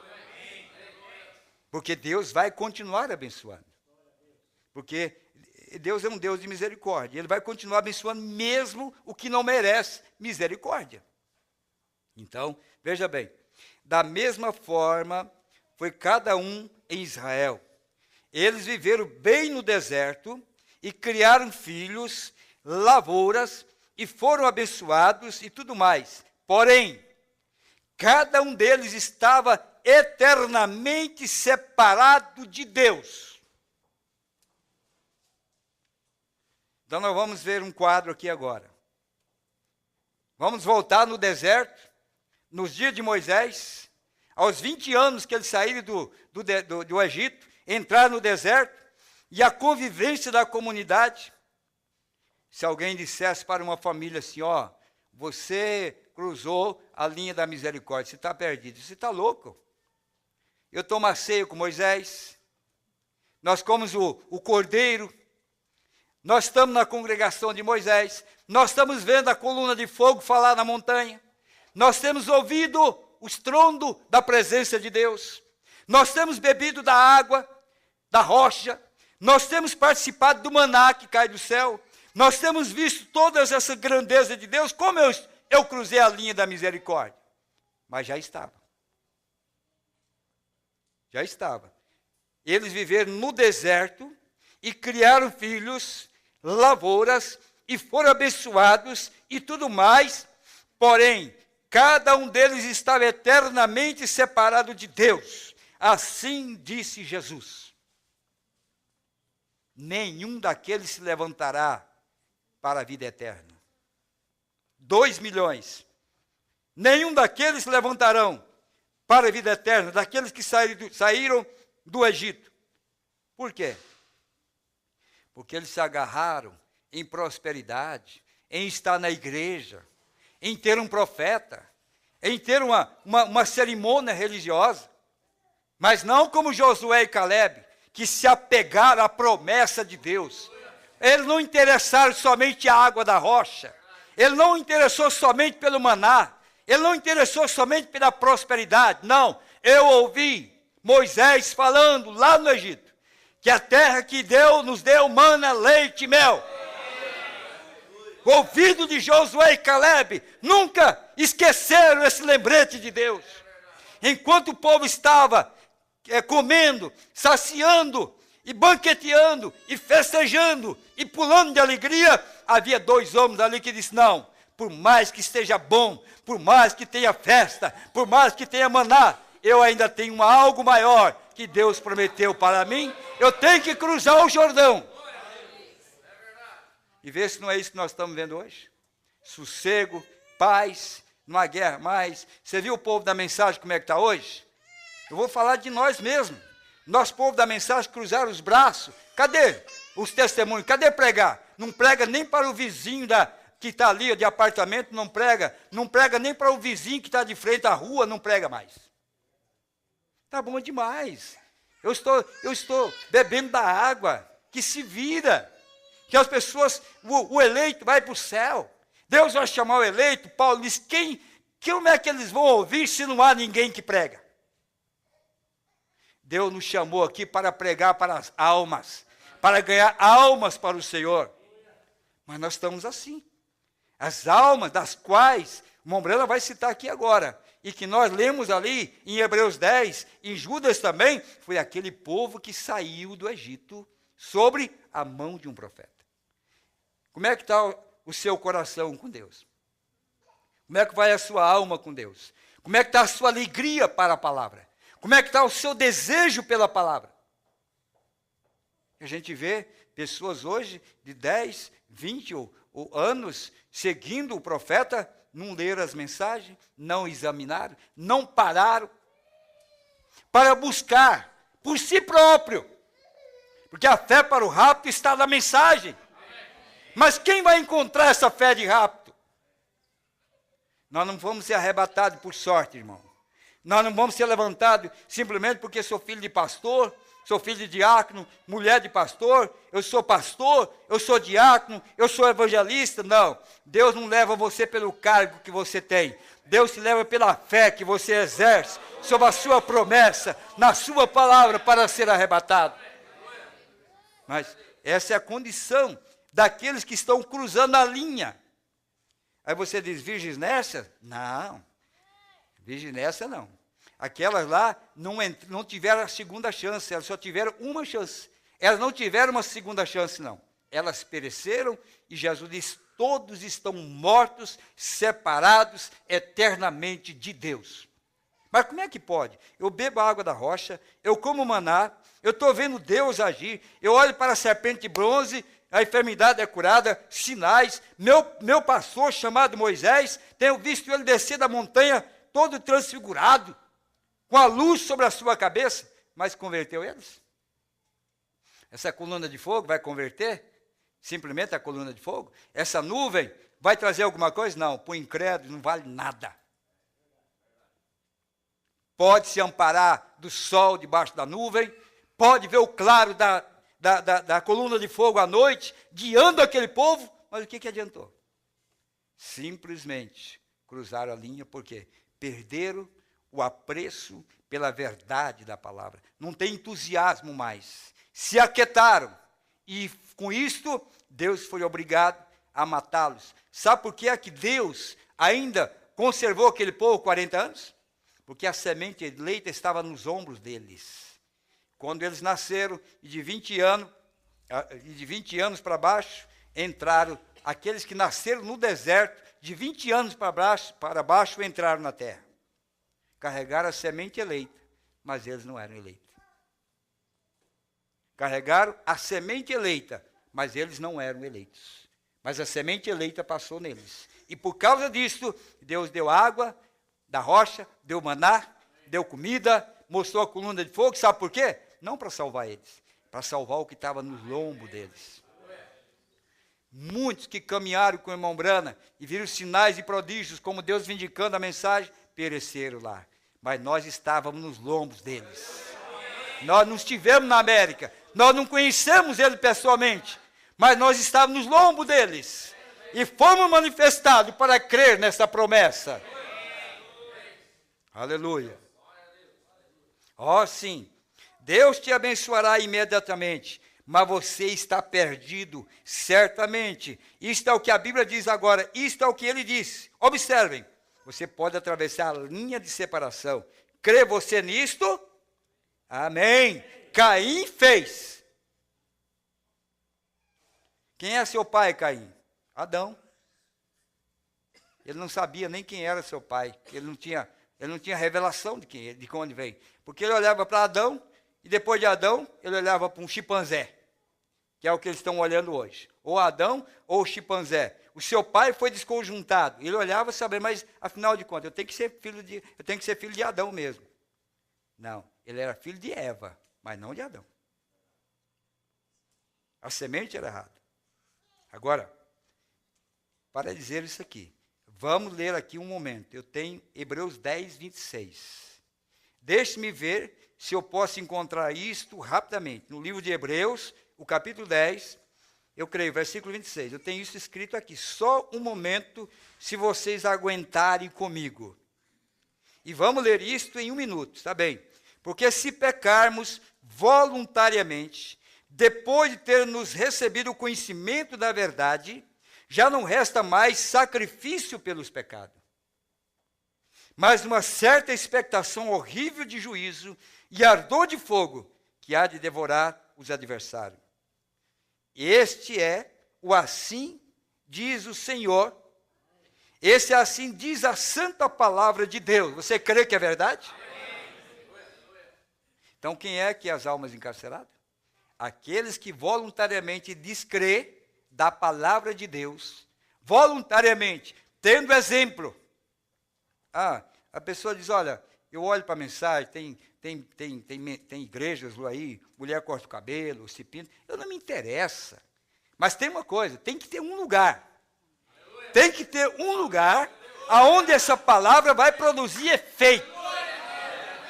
Porque Deus vai continuar abençoando. Porque Deus é um Deus de misericórdia. Ele vai continuar abençoando mesmo o que não merece misericórdia. Então, veja bem. Da mesma forma, foi cada um em Israel. Eles viveram bem no deserto e criaram filhos, lavouras e foram abençoados e tudo mais. Porém, cada um deles estava eternamente separado de Deus. Então nós vamos ver um quadro aqui agora. Vamos voltar no deserto, nos dias de Moisés, aos 20 anos que eles saíram do Egito, entraram no deserto, e a convivência da comunidade. Se alguém dissesse para uma família assim, você cruzou a linha da misericórdia, você está perdido, você está louco. Eu tomo a ceia com Moisés, nós comemos o cordeiro, nós estamos na congregação de Moisés, nós estamos vendo a coluna de fogo falar na montanha, nós temos ouvido o estrondo da presença de Deus, nós temos bebido da água, da rocha, nós temos participado do maná que cai do céu, nós temos visto toda essa grandeza de Deus, como eu cruzei a linha da misericórdia. Mas já estava. Já estava. Eles viveram no deserto e criaram filhos, lavouras, e foram abençoados e tudo mais. Porém, cada um deles estava eternamente separado de Deus. Assim disse Jesus. Nenhum daqueles se levantará para a vida eterna. 2 milhões. Nenhum daqueles se levantarão para a vida eterna, daqueles que saíram do Egito. Por quê? Porque eles se agarraram em prosperidade, em estar na igreja, em ter um profeta, em ter uma cerimônia religiosa, mas não como Josué e Caleb, que se apegaram à promessa de Deus. Eles não interessaram somente a água da rocha, ele não interessou somente pelo maná, ele não interessou somente pela prosperidade. Não, eu ouvi Moisés falando lá no Egito, que a terra que Deus nos deu mana, leite e mel. O ouvido de Josué e Caleb nunca esqueceram esse lembrete de Deus. Enquanto o povo estava comendo, saciando, e banqueteando, e festejando, e pulando de alegria, havia 2 homens ali que disseram, não, por mais que esteja bom, por mais que tenha festa, por mais que tenha maná, eu ainda tenho algo maior que Deus prometeu para mim, eu tenho que cruzar o Jordão. E vê se não é isso que nós estamos vendo hoje. Sossego, paz, não há guerra mais. Você viu o povo da mensagem como é que está hoje? Eu vou falar de nós mesmos. Nosso povo da mensagem cruzaram os braços. Cadê os testemunhos? Cadê pregar? Não prega nem para o vizinho que está ali de apartamento, não prega. Não prega nem para o vizinho que está de frente à rua, não prega mais. Está bom demais. Eu estou bebendo da água, que se vira. Que as pessoas, o eleito vai para o céu. Deus vai chamar o eleito. Paulo diz, como é que eles vão ouvir se não há ninguém que prega? Deus nos chamou aqui para pregar para as almas, para ganhar almas para o Senhor. Mas nós estamos assim. As almas das quais, o Mombrana vai citar aqui agora, e que nós lemos ali em Hebreus 10, em Judas também, foi aquele povo que saiu do Egito sobre a mão de um profeta. Como é que está o seu coração com Deus? Como é que vai a sua alma com Deus? Como é que está a sua alegria para a palavra? Como é que está o seu desejo pela palavra? A gente vê pessoas hoje de 10, 20 ou anos seguindo o profeta, não leram as mensagens, não examinaram, não pararam para buscar por si próprio. Porque a fé para o rapto está na mensagem. Mas quem vai encontrar essa fé de rapto? Nós não vamos ser arrebatados por sorte, irmão. Nós não vamos ser levantados simplesmente porque sou filho de pastor, sou filho de diácono, mulher de pastor, eu sou diácono, eu sou evangelista. Não, Deus não leva você pelo cargo que você tem. Deus te leva pela fé que você exerce sobre a sua promessa, na sua palavra para ser arrebatado. Mas essa é a condição daqueles que estão cruzando a linha. Aí você diz, virgens nessa? Não, virgens nessa não. Aquelas lá não tiveram a segunda chance, elas só tiveram uma chance. Elas não tiveram uma segunda chance, não. Elas pereceram e Jesus diz, todos estão mortos, separados eternamente de Deus. Mas como é que pode? Eu bebo a água da rocha, eu como maná, eu estou vendo Deus agir, eu olho para a serpente de bronze, a enfermidade é curada, sinais. Meu pastor, chamado Moisés, tenho visto ele descer da montanha todo transfigurado, com a luz sobre a sua cabeça, mas converteu eles? Essa coluna de fogo vai converter? Simplesmente a coluna de fogo? Essa nuvem vai trazer alguma coisa? Não, para o incrédulo não vale nada. Pode se amparar do sol debaixo da nuvem, pode ver o claro da coluna de fogo à noite, guiando aquele povo, mas o que adiantou? Simplesmente cruzaram a linha, porque perderam o apreço pela verdade da palavra. Não tem entusiasmo mais. Se aquietaram. E com isto, Deus foi obrigado a matá-los. Sabe por que é que Deus ainda conservou aquele povo 40 anos? Porque a semente eleita estava nos ombros deles. Quando eles nasceram, e de 20 anos para baixo, entraram aqueles que nasceram no deserto, de 20 anos para baixo entraram na terra. Carregaram a semente eleita, mas eles não eram eleitos. Carregaram a semente eleita, mas eles não eram eleitos. Mas a semente eleita passou neles. E por causa disso, Deus deu água da rocha, deu maná, deu comida, mostrou a coluna de fogo. Sabe por quê? Não para salvar eles, para salvar o que estava no lombo deles. Muitos que caminharam com o irmão Brana e viram sinais e prodígios, como Deus vindicando a mensagem, pereceram lá. Mas nós estávamos nos lombos deles. Nós não estivemos na América, nós não conhecemos ele pessoalmente, mas nós estávamos nos lombos deles. E fomos manifestados para crer nessa promessa. Aleluia. Ó, sim, Deus te abençoará imediatamente, mas você está perdido, certamente. Isto é o que a Bíblia diz agora, isto é o que ele disse. Observem, você pode atravessar a linha de separação. Crê você nisto? Amém. Caim fez. Quem é seu pai, Caim? Adão. Ele não sabia nem quem era seu pai. Ele não tinha revelação de onde veio. Porque ele olhava para Adão, e depois de Adão, ele olhava para um chimpanzé, que é o que eles estão olhando hoje. Ou Adão, ou o chimpanzé. O seu pai foi desconjuntado. Ele olhava e sabia, mas afinal de contas, eu tenho que ser filho de Adão mesmo. Não, ele era filho de Eva. mas não de Adão. A semente era errada. Agora, para dizer isso aqui, vamos ler aqui um momento. Eu tenho Hebreus 10, 26. Deixe-me ver se eu posso encontrar isto rapidamente. No livro de Hebreus, o capítulo 10, eu creio, versículo 26. Eu tenho isso escrito aqui. Só um momento, se vocês aguentarem comigo. E vamos ler isto em 1 minuto, tá bem? Porque se pecarmos voluntariamente, depois de termos recebido o conhecimento da verdade, já não resta mais sacrifício pelos pecados, mas uma certa expectação horrível de juízo e ardor de fogo que há de devorar os adversários. Este é o assim diz o Senhor. Esse assim diz a santa palavra de Deus. Você crê que é verdade? Então, quem é que é as almas encarceradas? Aqueles que voluntariamente descrê da palavra de Deus, voluntariamente, tendo exemplo. A pessoa diz, olha, eu olho para a mensagem, tem igrejas aí, mulher corta o cabelo, se pinta, eu não me interessa. Mas tem uma coisa, tem que ter um lugar. Tem que ter um lugar aonde essa palavra vai produzir efeito.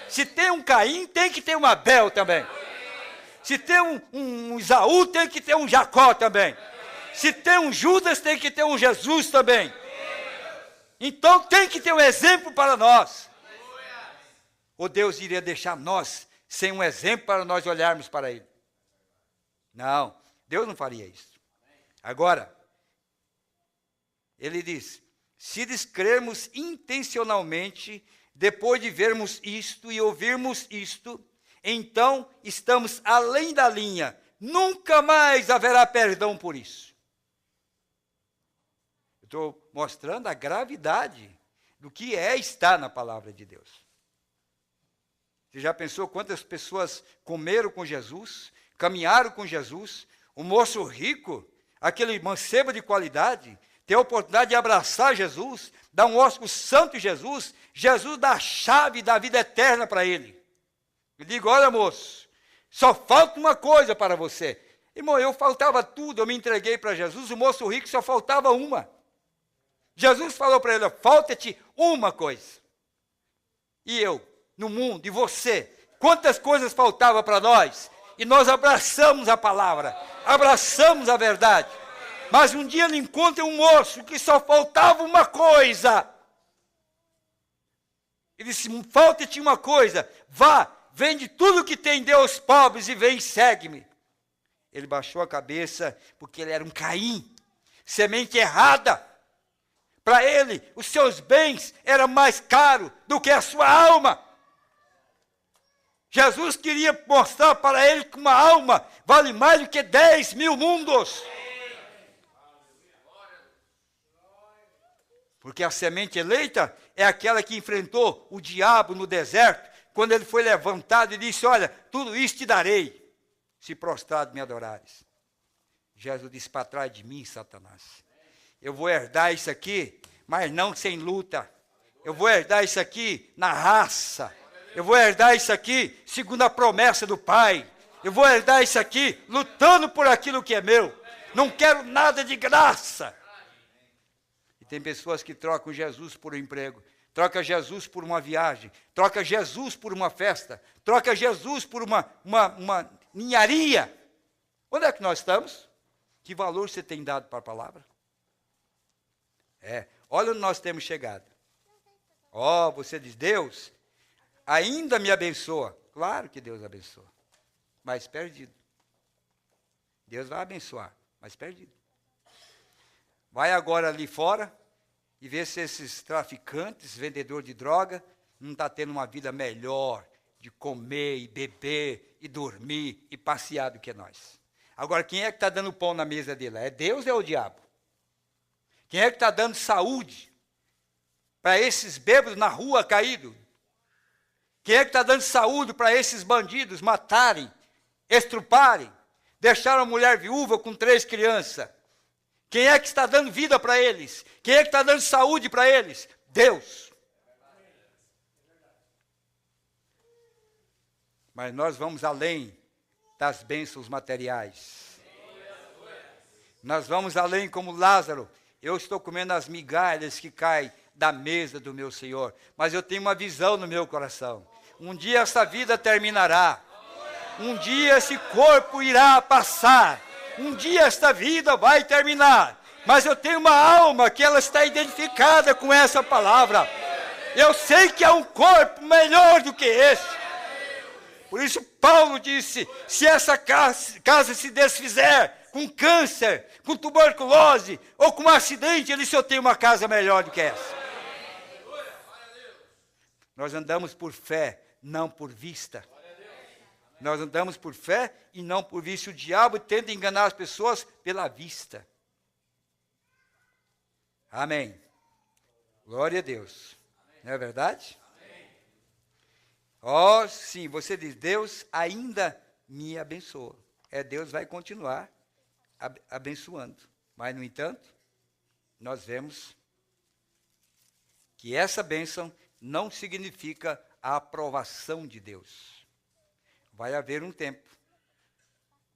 Se tem um Caim, tem que ter um Abel também. Se tem um Isaú, tem que ter um Jacó também. Se tem um Judas, tem que ter um Jesus também. Então tem que ter um exemplo para nós. Ou Deus iria deixar nós sem um exemplo para nós olharmos para Ele? Não, Deus não faria isso. Agora, Ele diz, se descrermos intencionalmente, depois de vermos isto e ouvirmos isto, então estamos além da linha. Nunca mais haverá perdão por isso. Eu estou mostrando a gravidade do que é estar na palavra de Deus. Você já pensou quantas pessoas comeram com Jesus, caminharam com Jesus? O moço rico, aquele mancebo de qualidade, ter a oportunidade de abraçar Jesus, dar um ósculo santo em Jesus, Jesus dá a chave da vida eterna para ele. Eu digo, olha moço, só falta uma coisa para você. Irmão, eu faltava tudo, eu me entreguei para Jesus, o moço rico só faltava uma. Jesus falou para ele, falta-te uma coisa. E eu, no mundo, e você, quantas coisas faltavam para nós? E nós abraçamos a palavra, abraçamos a verdade. Mas um dia ele encontra um moço que só faltava uma coisa. Ele disse, falta-te uma coisa, vá, vende tudo que tem, dê aos pobres e vem e segue-me. Ele baixou a cabeça porque ele era um Caim, semente errada. Para ele, os seus bens eram mais caros do que a sua alma. Jesus queria mostrar para ele que uma alma vale mais do que 10 mil mundos. Porque a semente eleita é aquela que enfrentou o diabo no deserto, quando ele foi levantado e disse, olha, tudo isso te darei, se prostrado me adorares. Jesus disse, para trás de mim, Satanás. Eu vou herdar isso aqui, mas não sem luta. Eu vou herdar isso aqui na raça. Eu vou herdar isso aqui segundo a promessa do Pai. Eu vou herdar isso aqui lutando por aquilo que é meu. Não quero nada de graça. E tem pessoas que trocam Jesus por um emprego, troca Jesus por uma viagem, troca Jesus por uma festa, troca Jesus por uma ninharia. Onde é que nós estamos? Que valor você tem dado para a palavra? Olha onde nós temos chegado. Você diz, Deus ainda me abençoa. Claro que Deus abençoa, mas perdido. Deus vai abençoar, mas perdido. Vai agora ali fora e vê se esses traficantes, vendedores de droga, não estão tendo uma vida melhor de comer e beber e dormir e passear do que nós. Agora, quem é que está dando pão na mesa dele? É Deus ou é o diabo? Quem é que está dando saúde para esses bêbados na rua caídos? Quem é que está dando saúde para esses bandidos matarem, estruparem, deixaram a mulher viúva com 3 crianças? Quem é que está dando vida para eles? Quem é que está dando saúde para eles? Deus. Mas nós vamos além das bênçãos materiais. Nós vamos além como Lázaro. Eu estou comendo as migalhas que caem da mesa do meu Senhor. Mas eu tenho uma visão no meu coração. Um dia essa vida terminará. Um dia esse corpo irá passar. Um dia esta vida vai terminar. Mas eu tenho uma alma que ela está identificada com essa palavra. Eu sei que há um corpo melhor do que esse. Por isso Paulo disse, se essa casa se desfizer com câncer, com tuberculose ou com um acidente, ele só tem uma casa melhor do que essa. Nós andamos por fé, não por vista. Nós andamos por fé e não por vista. O diabo tenta enganar as pessoas pela vista. Amém. Glória a Deus. Não é verdade? Oh, sim, você diz, Deus ainda me abençoa. Deus vai continuar abençoando. Mas, no entanto, nós vemos que essa bênção não significa a aprovação de Deus. Vai haver um tempo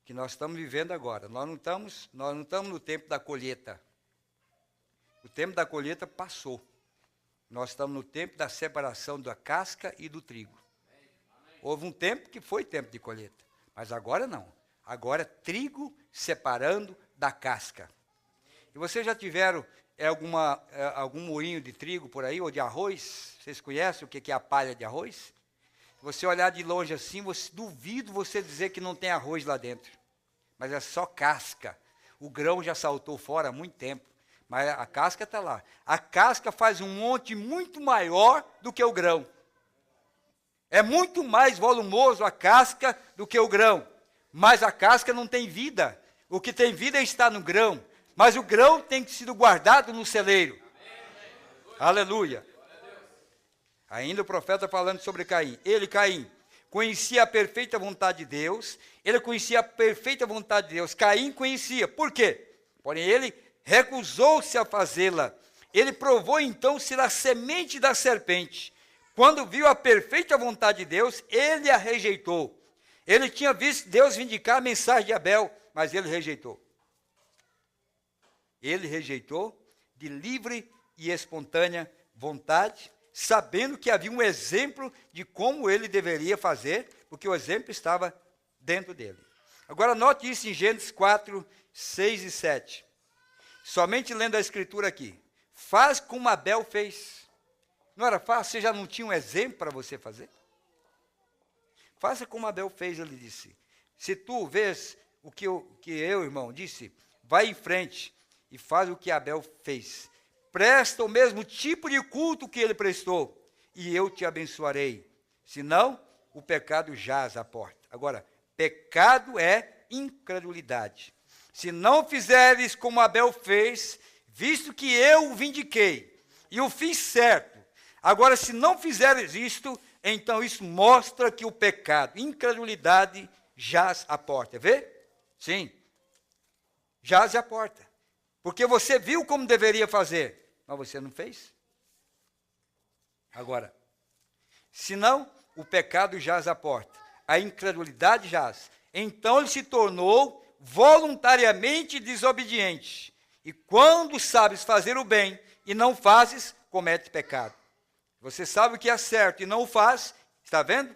que nós estamos vivendo agora. Nós não estamos no tempo da colheita. O tempo da colheita passou. Nós estamos no tempo da separação da casca e do trigo. Houve um tempo que foi tempo de colheita, mas agora não. Agora é trigo separando da casca. E vocês já tiveram algum moinho de trigo por aí, ou de arroz? Vocês conhecem o que é a palha de arroz? Se você olhar de longe assim, duvido você dizer que não tem arroz lá dentro. Mas é só casca. O grão já saltou fora há muito tempo, mas a casca está lá. A casca faz um monte muito maior do que o grão. É muito mais volumoso a casca do que o grão. Mas a casca não tem vida. O que tem vida está no grão. Mas o grão tem que ser guardado no celeiro. Amém. Aleluia. Ainda o profeta falando sobre Caim. Caim, conhecia a perfeita vontade de Deus. Ele conhecia a perfeita vontade de Deus. Caim conhecia. Por quê? Porém, ele recusou-se a fazê-la. Ele provou então ser a semente da serpente. Quando viu a perfeita vontade de Deus, ele a rejeitou. Ele tinha visto Deus vindicar a mensagem de Abel, mas ele rejeitou. Ele rejeitou de livre e espontânea vontade, sabendo que havia um exemplo de como ele deveria fazer, porque o exemplo estava dentro dele. Agora note isso em Gênesis 4, 6 e 7. Somente lendo a escritura aqui. Faz como Abel fez. Não era fácil? Você já não tinha um exemplo para você fazer? Faça como Abel fez, ele disse. Se tu vês o que eu, irmão, disse, vai em frente e faz o que Abel fez. Presta o mesmo tipo de culto que ele prestou, e eu te abençoarei. Senão, o pecado jaz à porta. Agora, pecado é incredulidade. Se não fizeres como Abel fez, visto que eu o vindiquei e o fiz certo, agora, se não fizeres isto, então isso mostra que o pecado, incredulidade, jaz à porta. Vê? Sim. Jaz à porta. Porque você viu como deveria fazer, mas você não fez. Agora, se não, o pecado jaz à porta. A incredulidade jaz. Então ele se tornou voluntariamente desobediente. E quando sabes fazer o bem e não fazes, comete pecado. Você sabe o que é certo e não o faz, está vendo?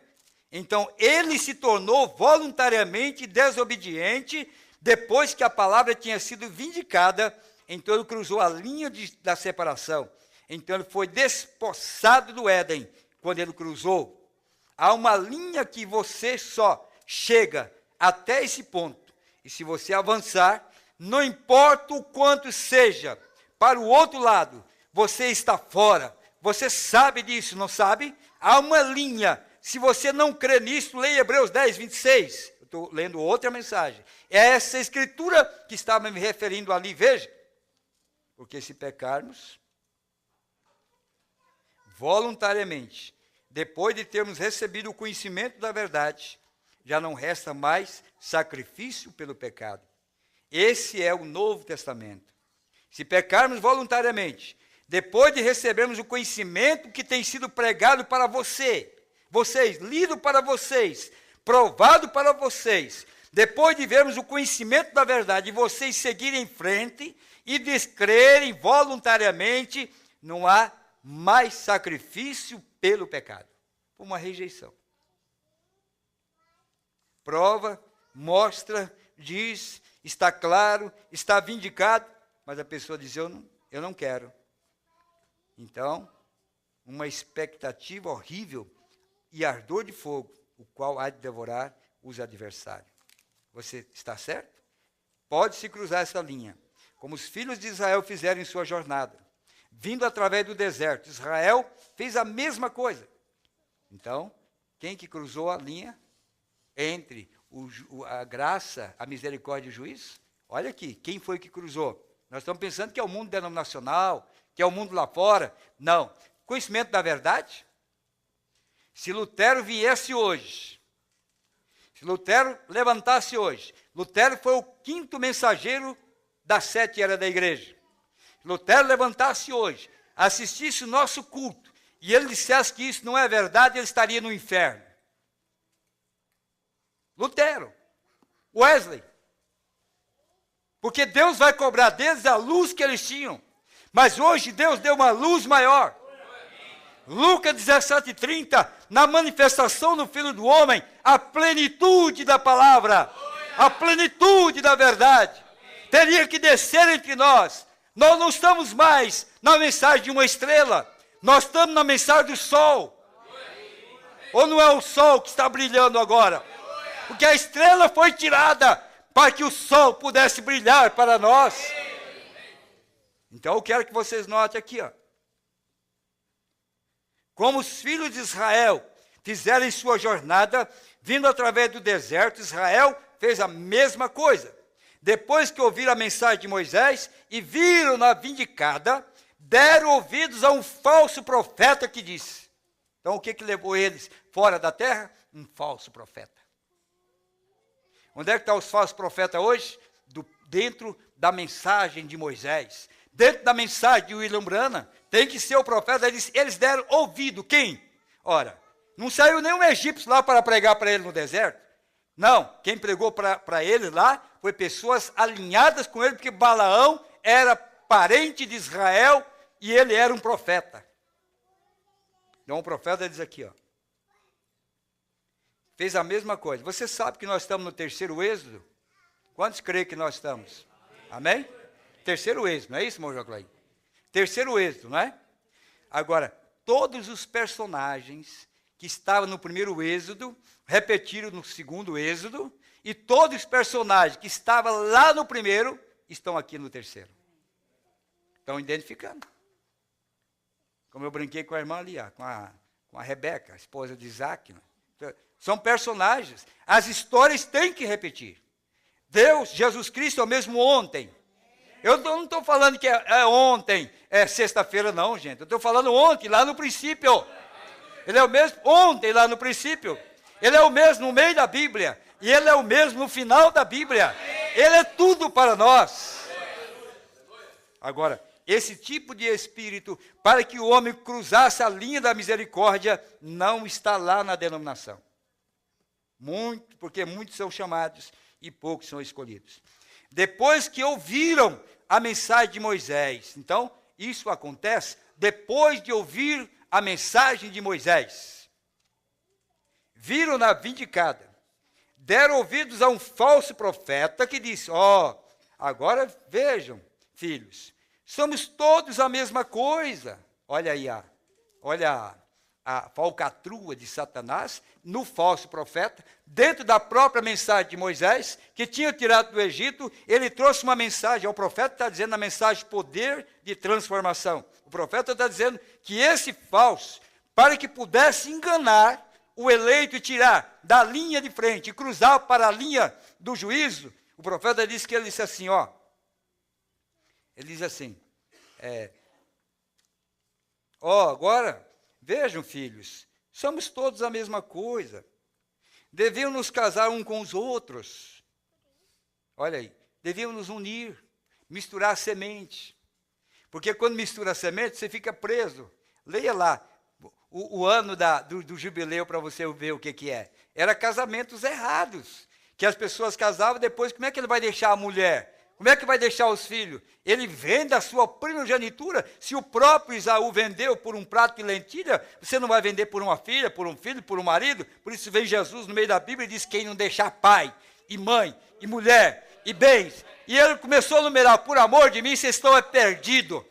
Então, ele se tornou voluntariamente desobediente depois que a palavra tinha sido vindicada, então ele cruzou a linha da separação. Então, ele foi despossado do Éden quando ele cruzou. Há uma linha que você só chega até esse ponto. E se você avançar, não importa o quanto seja, para o outro lado, você está fora. Você sabe disso, não sabe? Há uma linha. Se você não crê nisso, leia Hebreus 10, 26. Eu estou lendo outra mensagem. É essa escritura que estava me referindo ali, veja. Porque se pecarmos voluntariamente, depois de termos recebido o conhecimento da verdade, já não resta mais sacrifício pelo pecado. Esse é o Novo Testamento. Se pecarmos voluntariamente, depois de recebermos o conhecimento que tem sido pregado para vocês, lido para vocês, provado para vocês, depois de vermos o conhecimento da verdade, e vocês seguirem em frente e descrerem voluntariamente, não há mais sacrifício pelo pecado. Uma rejeição. Prova, mostra, diz, está claro, está vindicado, mas a pessoa diz, eu não quero. Então, uma expectativa horrível e ardor de fogo, o qual há de devorar os adversários. Você está certo? Pode-se cruzar essa linha, como os filhos de Israel fizeram em sua jornada. Vindo através do deserto, Israel fez a mesma coisa. Então, quem que cruzou a linha entre a graça, a misericórdia e o juízo? Olha aqui, quem foi que cruzou? Nós estamos pensando que é o mundo denominacional, que é o mundo lá fora. Não. Conhecimento da verdade? Se Lutero viesse hoje, se Lutero levantasse hoje, Lutero foi o 5º mensageiro das 7 eras da igreja. Se Lutero levantasse hoje, assistisse o nosso culto, e ele dissesse que isso não é verdade, ele estaria no inferno. Lutero, Wesley. Porque Deus vai cobrar deles a luz que eles tinham. Mas hoje Deus deu uma luz maior. Lucas 17:30, na manifestação do Filho do Homem, a plenitude da palavra, a plenitude da verdade, teria que descer entre nós. Nós não estamos mais na mensagem de uma estrela, nós estamos na mensagem do sol. Ou não é o sol que está brilhando agora? Porque a estrela foi tirada para que o sol pudesse brilhar para nós. Então eu quero que vocês notem aqui, ó. Como os filhos de Israel fizeram em sua jornada, vindo através do deserto, Israel fez a mesma coisa. Depois que ouviram a mensagem de Moisés e viram-na vindicada, deram ouvidos a um falso profeta que disse. Então o que levou eles fora da terra? Um falso profeta. Onde é que estão os falsos profetas hoje? Dentro da mensagem de Moisés. Dentro da mensagem de William Branham, tem que ser o profeta. Eles deram ouvido. Quem? Ora, não saiu nenhum egípcio lá para pregar para ele no deserto. Não, quem pregou para ele lá foi pessoas alinhadas com ele, porque Balaão era parente de Israel e ele era um profeta. Então o profeta diz aqui, ó. Fez a mesma coisa. Você sabe que nós estamos no 3º êxodo? Quantos creem que nós estamos? Amém? 3º êxodo, não é isso, irmão Joclaí? 3º êxodo, não é? Agora, todos os personagens que estavam no 1º êxodo, repetiram no 2º êxodo, e todos os personagens que estavam lá no 1º, estão aqui no 3º. Estão identificando. Como eu brinquei com a irmã ali, ó, com a Rebeca, a esposa de Isaac. Né? São personagens. As histórias têm que repetir. Deus, Jesus Cristo é o mesmo ontem. Eu não estou falando que é ontem, é sexta-feira, não, gente. Eu estou falando ontem, lá no princípio. Ele é o mesmo ontem, lá no princípio. Ele é o mesmo no meio da Bíblia. E ele é o mesmo no final da Bíblia. Ele é tudo para nós. Agora, esse tipo de espírito, para que o homem cruzasse a linha da misericórdia, não está lá na denominação. Porque muitos são chamados e poucos são escolhidos. Depois que ouviram a mensagem de Moisés. Então, isso acontece depois de ouvir a mensagem de Moisés. Viram-na vindicada. Deram ouvidos a um falso profeta que disse, agora vejam, filhos, somos todos a mesma coisa. Olha aí, olha a falcatrua de Satanás no falso profeta, dentro da própria mensagem de Moisés, que tinha tirado do Egito, ele trouxe uma mensagem, o profeta está dizendo a mensagem poder de transformação. O profeta está dizendo que esse falso, para que pudesse enganar o eleito e tirar da linha de frente, e cruzar para a linha do juízo, o profeta disse que ele disse assim, ele diz assim, agora, vejam, filhos, somos todos a mesma coisa. Devíamos nos casar uns com os outros. Olha aí, devíamos nos unir, misturar semente. Porque quando mistura semente, você fica preso. Leia lá, o ano do jubileu para você ver o que é. Era casamentos errados, que as pessoas casavam, depois como é que ele vai deixar a mulher? Como é que vai deixar os filhos? Ele vende a sua primogenitura. Se o próprio Isaú vendeu por um prato de lentilha, você não vai vender por uma filha, por um filho, por um marido? Por isso vem Jesus no meio da Bíblia e diz, quem não deixar pai, e mãe, e mulher, e bens. E ele começou a numerar, por amor de mim, vocês estão perdidos.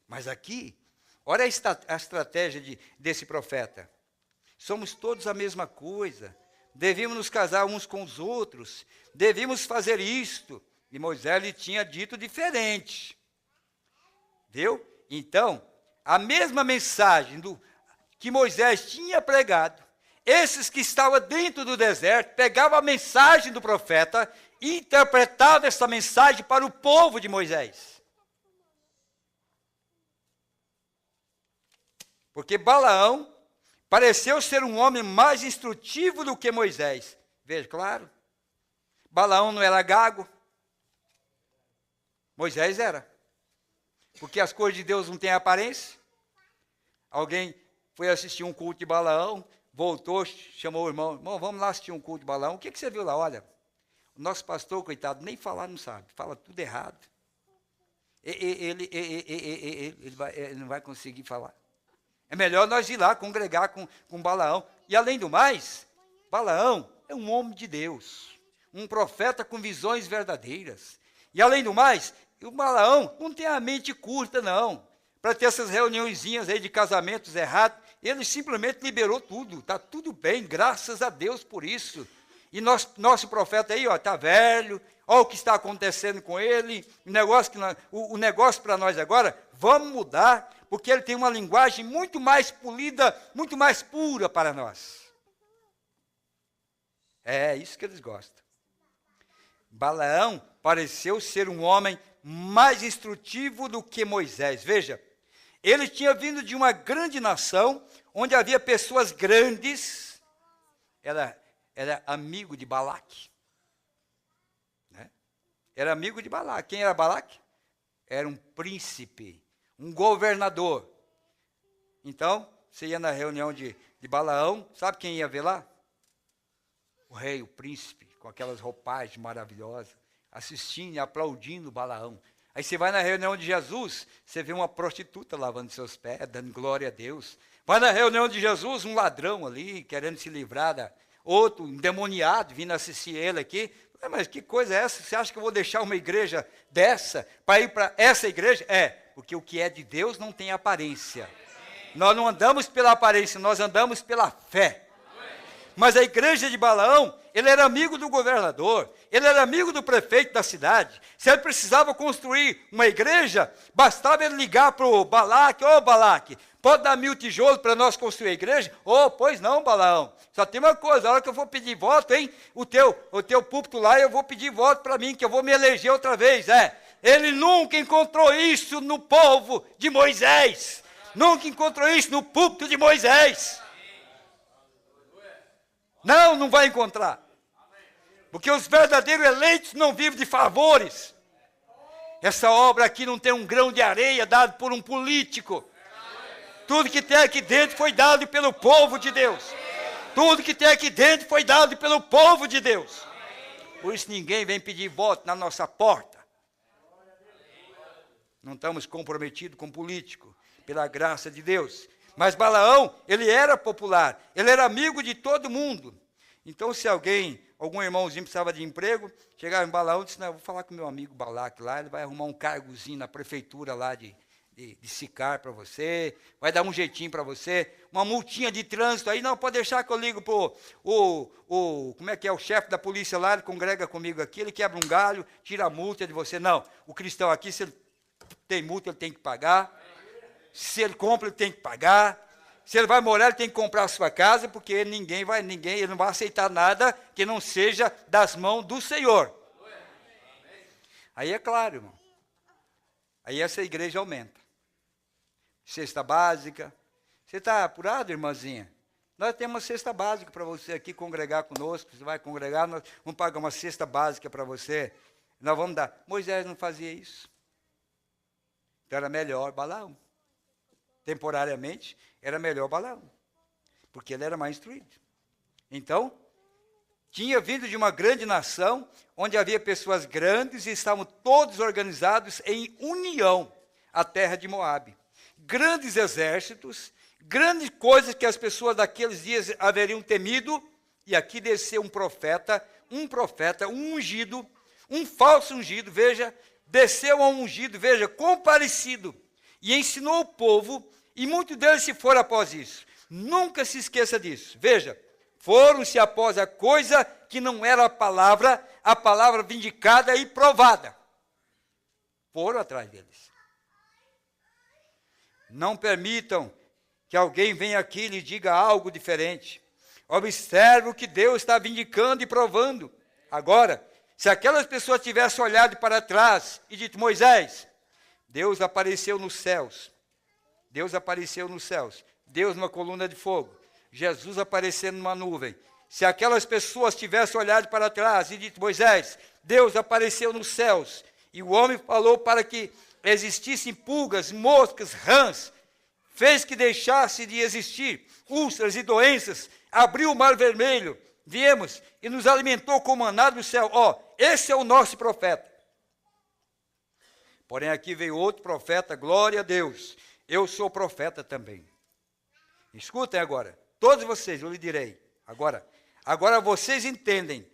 Mas aqui, olha a estratégia desse profeta. Somos todos a mesma coisa. Devíamos nos casar uns com os outros, devíamos fazer isto. E Moisés lhe tinha dito diferente. Viu? Então, a mesma mensagem que Moisés tinha pregado, esses que estavam dentro do deserto, pegavam a mensagem do profeta e interpretavam essa mensagem para o povo de Moisés. Porque Balaão pareceu ser um homem mais instrutivo do que Moisés. Veja, claro. Balaão não era gago. Moisés era. Porque as coisas de Deus não têm aparência. Alguém foi assistir um culto de Balaão, voltou, chamou o irmão. Irmão, vamos lá assistir um culto de Balaão. O que você viu lá? Olha, o nosso pastor, coitado, nem falar não sabe. Fala tudo errado. Ele não vai conseguir falar. É melhor nós ir lá congregar com Balaão. E além do mais, Balaão é um homem de Deus, um profeta com visões verdadeiras. E além do mais, o Balaão não tem a mente curta, não. Para ter essas reuniõezinhas aí de casamentos errados, ele simplesmente liberou tudo. Está tudo bem, graças a Deus por isso. E nosso profeta aí, está velho, olha o que está acontecendo com ele. O negócio para nós agora, vamos mudar, porque ele tem uma linguagem muito mais polida, muito mais pura para nós. É isso que eles gostam. Balaão pareceu ser um homem mais instrutivo do que Moisés. Veja, ele tinha vindo de uma grande nação, onde havia pessoas grandes. Era amigo de Balaque. Né? Era amigo de Balaque. Quem era Balaque? Era um príncipe, um governador. Então, você ia na reunião de Balaão, sabe quem ia ver lá? O rei, o príncipe, com aquelas roupagens maravilhosas, assistindo e aplaudindo Balaão. Aí você vai na reunião de Jesus, você vê uma prostituta lavando seus pés, dando glória a Deus. Vai na reunião de Jesus, um ladrão ali, querendo se livrar outro endemoniado, vindo assistir ele aqui. Mas que coisa é essa? Você acha que eu vou deixar uma igreja dessa para ir para essa igreja? Porque o que é de Deus não tem aparência. Nós não andamos pela aparência, nós andamos pela fé. Mas a igreja de Balaão, ele era amigo do governador, ele era amigo do prefeito da cidade. Se ele precisava construir uma igreja, bastava ele ligar para o Balaque: ô Balaque, pode dar 1000 tijolos para nós construir a igreja? Pois não, Balaão. Só tem uma coisa, a hora que eu vou pedir voto, hein, o teu púlpito lá, eu vou pedir voto para mim, que eu vou me eleger outra vez. Ele nunca encontrou isso no povo de Moisés. Nunca encontrou isso no púlpito de Moisés. Não vai encontrar. Porque os verdadeiros eleitos não vivem de favores. Essa obra aqui não tem um grão de areia dado por um político. Tudo que tem aqui dentro foi dado pelo povo de Deus. Tudo que tem aqui dentro foi dado pelo povo de Deus. Por isso ninguém vem pedir voto na nossa porta. Não estamos comprometidos com político, pela graça de Deus. Mas Balaão, ele era popular, ele era amigo de todo mundo. Então, se algum irmãozinho precisava de emprego, chegava em Balaão e disse: não, eu vou falar com meu amigo Balaque lá, ele vai arrumar um cargozinho na prefeitura lá de Sicar para você, vai dar um jeitinho para você, uma multinha de trânsito aí, não, pode deixar que eu ligo para como é que é, o chefe da polícia lá, ele congrega comigo aqui, ele quebra um galho, tira a multa de você. Não, o cristão aqui, se ele tem multa, ele tem que pagar. Se ele compra, ele tem que pagar. Se ele vai morar, ele tem que comprar a sua casa, porque ele não vai aceitar nada que não seja das mãos do Senhor. Aí é claro, irmão. Aí essa igreja aumenta. Cesta básica. Você está apurado, irmãzinha? Nós temos uma cesta básica para você aqui congregar conosco. Você vai congregar, nós vamos pagar uma cesta básica para você. Nós vamos dar. Moisés não fazia isso. Então era melhor Balaão. temporariamente, era melhor Balaão, porque ele era mais instruído. Então, tinha vindo de uma grande nação, onde havia pessoas grandes e estavam todos organizados em união, a terra de Moabe. Grandes exércitos, grandes coisas que as pessoas daqueles dias haveriam temido, e aqui desceu um profeta, um ungido, um falso ungido, veja, desceu a um ungido, veja, comparecido, e ensinou o povo, e muitos deles se foram após isso. Nunca se esqueça disso. Veja, foram-se após a coisa que não era a palavra vindicada e provada. Foram atrás deles. Não permitam que alguém venha aqui e lhe diga algo diferente. Observe o que Deus está vindicando e provando. Agora, se aquelas pessoas tivessem olhado para trás e dito, Moisés, Deus apareceu nos céus. Deus apareceu nos céus. Deus numa coluna de fogo. Jesus aparecendo numa nuvem. Se aquelas pessoas tivessem olhado para trás e dito, Moisés, Deus apareceu nos céus. E o homem falou para que existissem pulgas, moscas, rãs. Fez que deixasse de existir úlceras e doenças. Abriu o mar vermelho. Viemos e nos alimentou com maná do céu. Esse é o nosso profeta. Porém aqui veio outro profeta, glória a Deus. Eu sou profeta também. Escutem agora, todos vocês, eu lhe direi. Agora vocês entendem.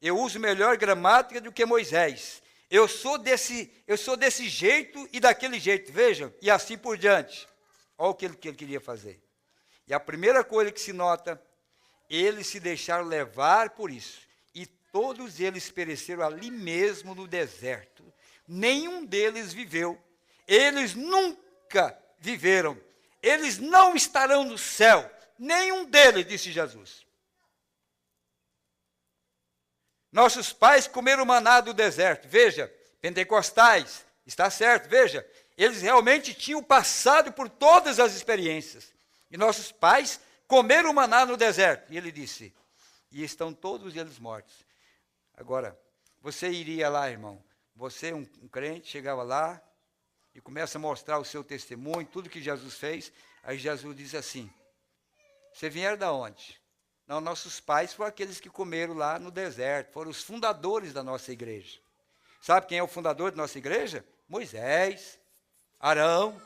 Eu uso melhor gramática do que Moisés. Eu sou desse jeito e daquele jeito, vejam, e assim por diante. Olha o que ele queria fazer. E a primeira coisa que se nota, eles se deixaram levar por isso. E todos eles pereceram ali mesmo no deserto. Nenhum deles viveu. Eles nunca viveram. Eles não estarão no céu. Nenhum deles, disse Jesus. Nossos pais comeram maná do deserto. Veja, pentecostais, está certo, veja. Eles realmente tinham passado por todas as experiências. E nossos pais comeram maná no deserto. E ele disse, e estão todos eles mortos. Agora, você iria lá, irmão. Você, um crente, chegava lá e começa a mostrar o seu testemunho, tudo que Jesus fez. Aí Jesus diz assim, você vieram da onde? Não, nossos pais foram aqueles que comeram lá no deserto, foram os fundadores da nossa igreja. Sabe quem é o fundador da nossa igreja? Moisés, Arão,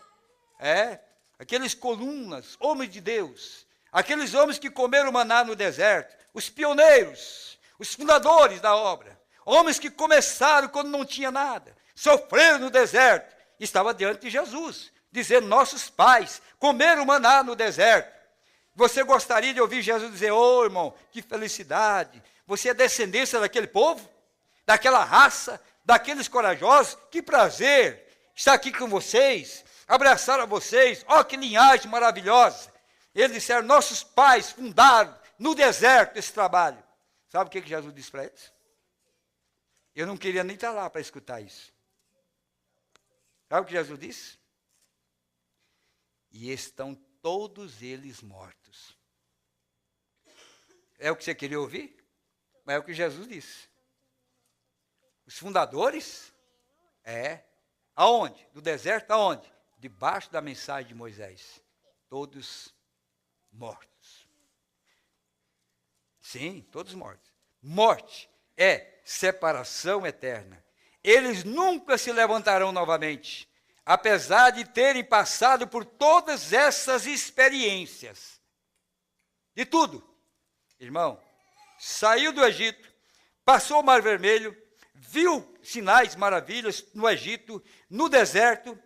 aqueles colunas, homens de Deus, aqueles homens que comeram maná no deserto, os pioneiros, os fundadores da obra, homens que começaram quando não tinha nada, sofreram no deserto, estava diante de Jesus, dizendo, nossos pais comeram maná no deserto. Você gostaria de ouvir Jesus dizer, irmão, que felicidade, você é descendência daquele povo, daquela raça, daqueles corajosos, que prazer estar aqui com vocês, abraçar a vocês, que linhagem maravilhosa. Eles disseram, nossos pais fundaram no deserto esse trabalho. Sabe o que Jesus disse para eles? Eu não queria nem estar lá para escutar isso. Sabe o que Jesus disse? E estão todos eles mortos. É o que você queria ouvir? Mas é o que Jesus disse. Os fundadores? Aonde? Do deserto aonde? Debaixo da mensagem de Moisés. Todos mortos. Sim, todos mortos. Morte é separação eterna. Eles nunca se levantarão novamente, apesar de terem passado por todas essas experiências. De tudo. Irmão, saiu do Egito, passou o Mar Vermelho, viu sinais, maravilhas no Egito, no deserto,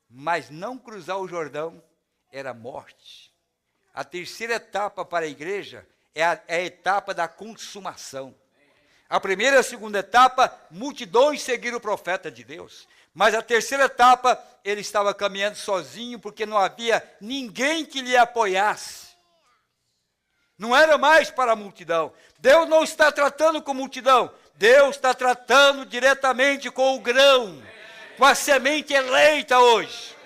mas não cruzar o Jordão era morte. A terceira etapa para a igreja é a etapa da consumação. A primeira e a segunda etapa, multidões seguiram o profeta de Deus. Mas a terceira etapa, ele estava caminhando sozinho, porque não havia ninguém que lhe apoiasse. Não era mais para a multidão. Deus não está tratando com multidão. Deus está tratando diretamente com o grão, com a semente eleita hoje.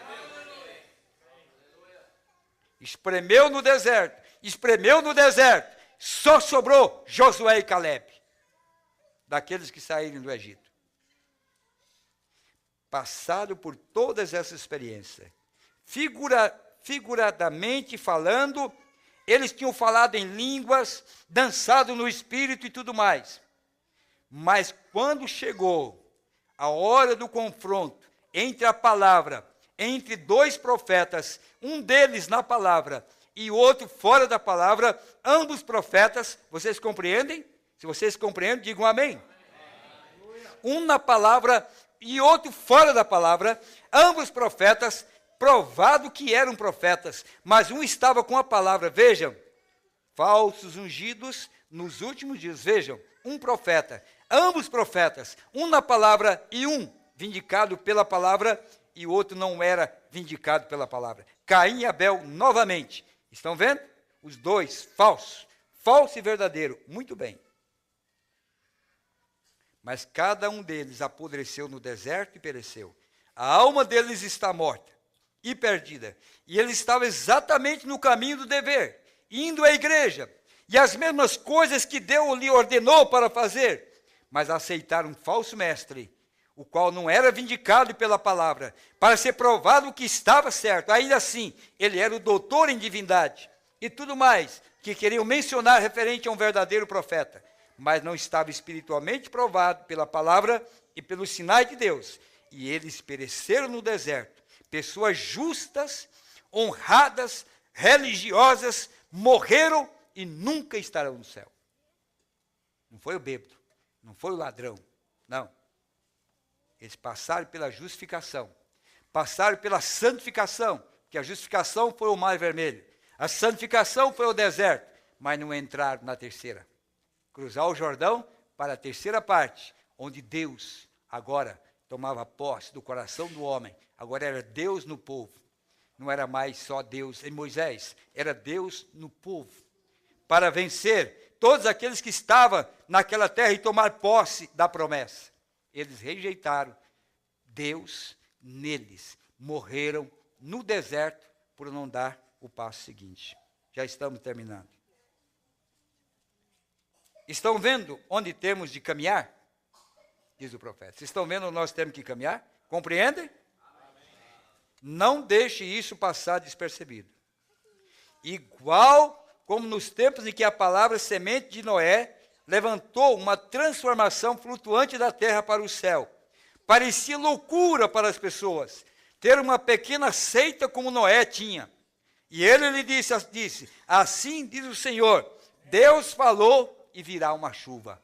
Espremeu no deserto, só sobrou Josué e Caleb, daqueles que saíram do Egito. Passado por todas essas experiências, figuradamente falando, eles tinham falado em línguas, dançado no espírito e tudo mais. Mas quando chegou a hora do confronto entre a palavra, entre dois profetas, um deles na palavra e o outro fora da palavra, ambos profetas, vocês compreendem? Se vocês compreendem, digam amém. Um na palavra e outro fora da palavra, ambos profetas, provado que eram profetas, mas um estava com a palavra, vejam, falsos ungidos nos últimos dias, vejam, um profeta, ambos profetas, um na palavra e um vindicado pela palavra, e o outro não era vindicado pela palavra. Caim e Abel novamente, estão vendo? Os dois, falso e verdadeiro, muito bem. Mas cada um deles apodreceu no deserto e pereceu. A alma deles está morta e perdida. E ele estava exatamente no caminho do dever, indo à igreja, e as mesmas coisas que Deus lhe ordenou para fazer, mas aceitaram um falso mestre, o qual não era vindicado pela palavra, para ser provado que estava certo. Ainda assim, ele era o doutor em divindade, e tudo mais, que queriam mencionar referente a um verdadeiro profeta, mas não estava espiritualmente provado pela palavra e pelos sinais de Deus, e eles pereceram no deserto. Pessoas justas, honradas, religiosas, morreram e nunca estarão no céu. Não foi o bêbado, não foi o ladrão, não. Eles passaram pela justificação, passaram pela santificação, que a justificação foi o mar vermelho, a santificação foi o deserto, mas não entraram na terceira. Cruzar o Jordão para a terceira parte, onde Deus agora tomava posse do coração do homem. Agora era Deus no povo. Não era mais só Deus em Moisés, era Deus no povo. Para vencer todos aqueles que estavam naquela terra e tomar posse da promessa. Eles rejeitaram Deus neles. Morreram no deserto por não dar o passo seguinte. Já estamos terminando. Estão vendo onde temos de caminhar? Diz o profeta. Vocês estão vendo onde nós temos que caminhar? Compreendem? Não deixe isso passar despercebido. Igual como nos tempos em que a palavra semente de Noé levantou uma transformação flutuante da terra para o céu. Parecia loucura para as pessoas ter uma pequena seita como Noé tinha. E ele lhe disse, assim diz o Senhor, Deus falou e virá uma chuva.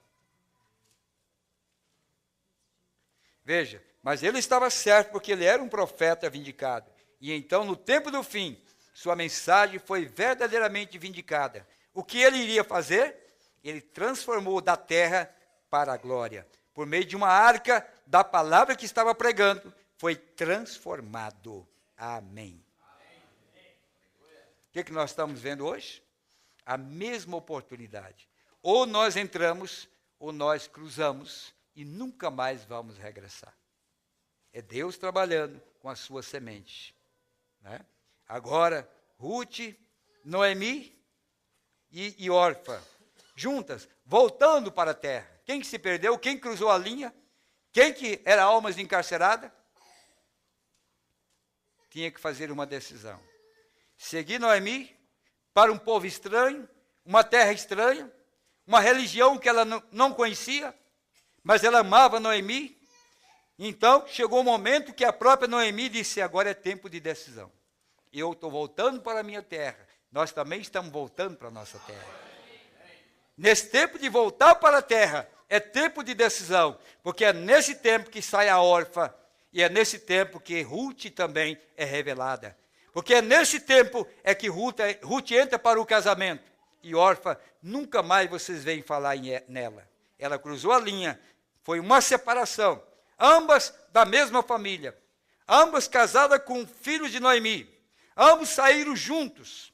Veja, mas ele estava certo porque ele era um profeta vindicado. E então, no tempo do fim, sua mensagem foi verdadeiramente vindicada. O que ele iria fazer? Ele transformou da terra para a glória. Por meio de uma arca da palavra que estava pregando, foi transformado. Amém. O que nós estamos vendo hoje? A mesma oportunidade. Ou nós entramos, ou nós cruzamos, e nunca mais vamos regressar. É Deus trabalhando com a sua semente. Né? Agora, Ruth, Noemi e Orfa, juntas, voltando para a terra. Quem que se perdeu? Quem cruzou a linha? Quem que era almas encarcerada? Tinha que fazer uma decisão. Seguir Noemi para um povo estranho, uma terra estranha, uma religião que ela não conhecia, mas ela amava Noemi. Então, chegou o momento que a própria Noemi disse, agora é tempo de decisão. Eu estou voltando para a minha terra. Nós também estamos voltando para a nossa terra. Nesse tempo de voltar para a terra, é tempo de decisão, porque é nesse tempo que sai a órfã, e é nesse tempo que Ruth também é revelada. Porque é nesse tempo é que Ruth entra para o casamento, e órfã, nunca mais vocês veem falar nela. Ela cruzou a linha, foi uma separação, ambas da mesma família, ambas casadas com filhos de Noemi, ambos saíram juntos,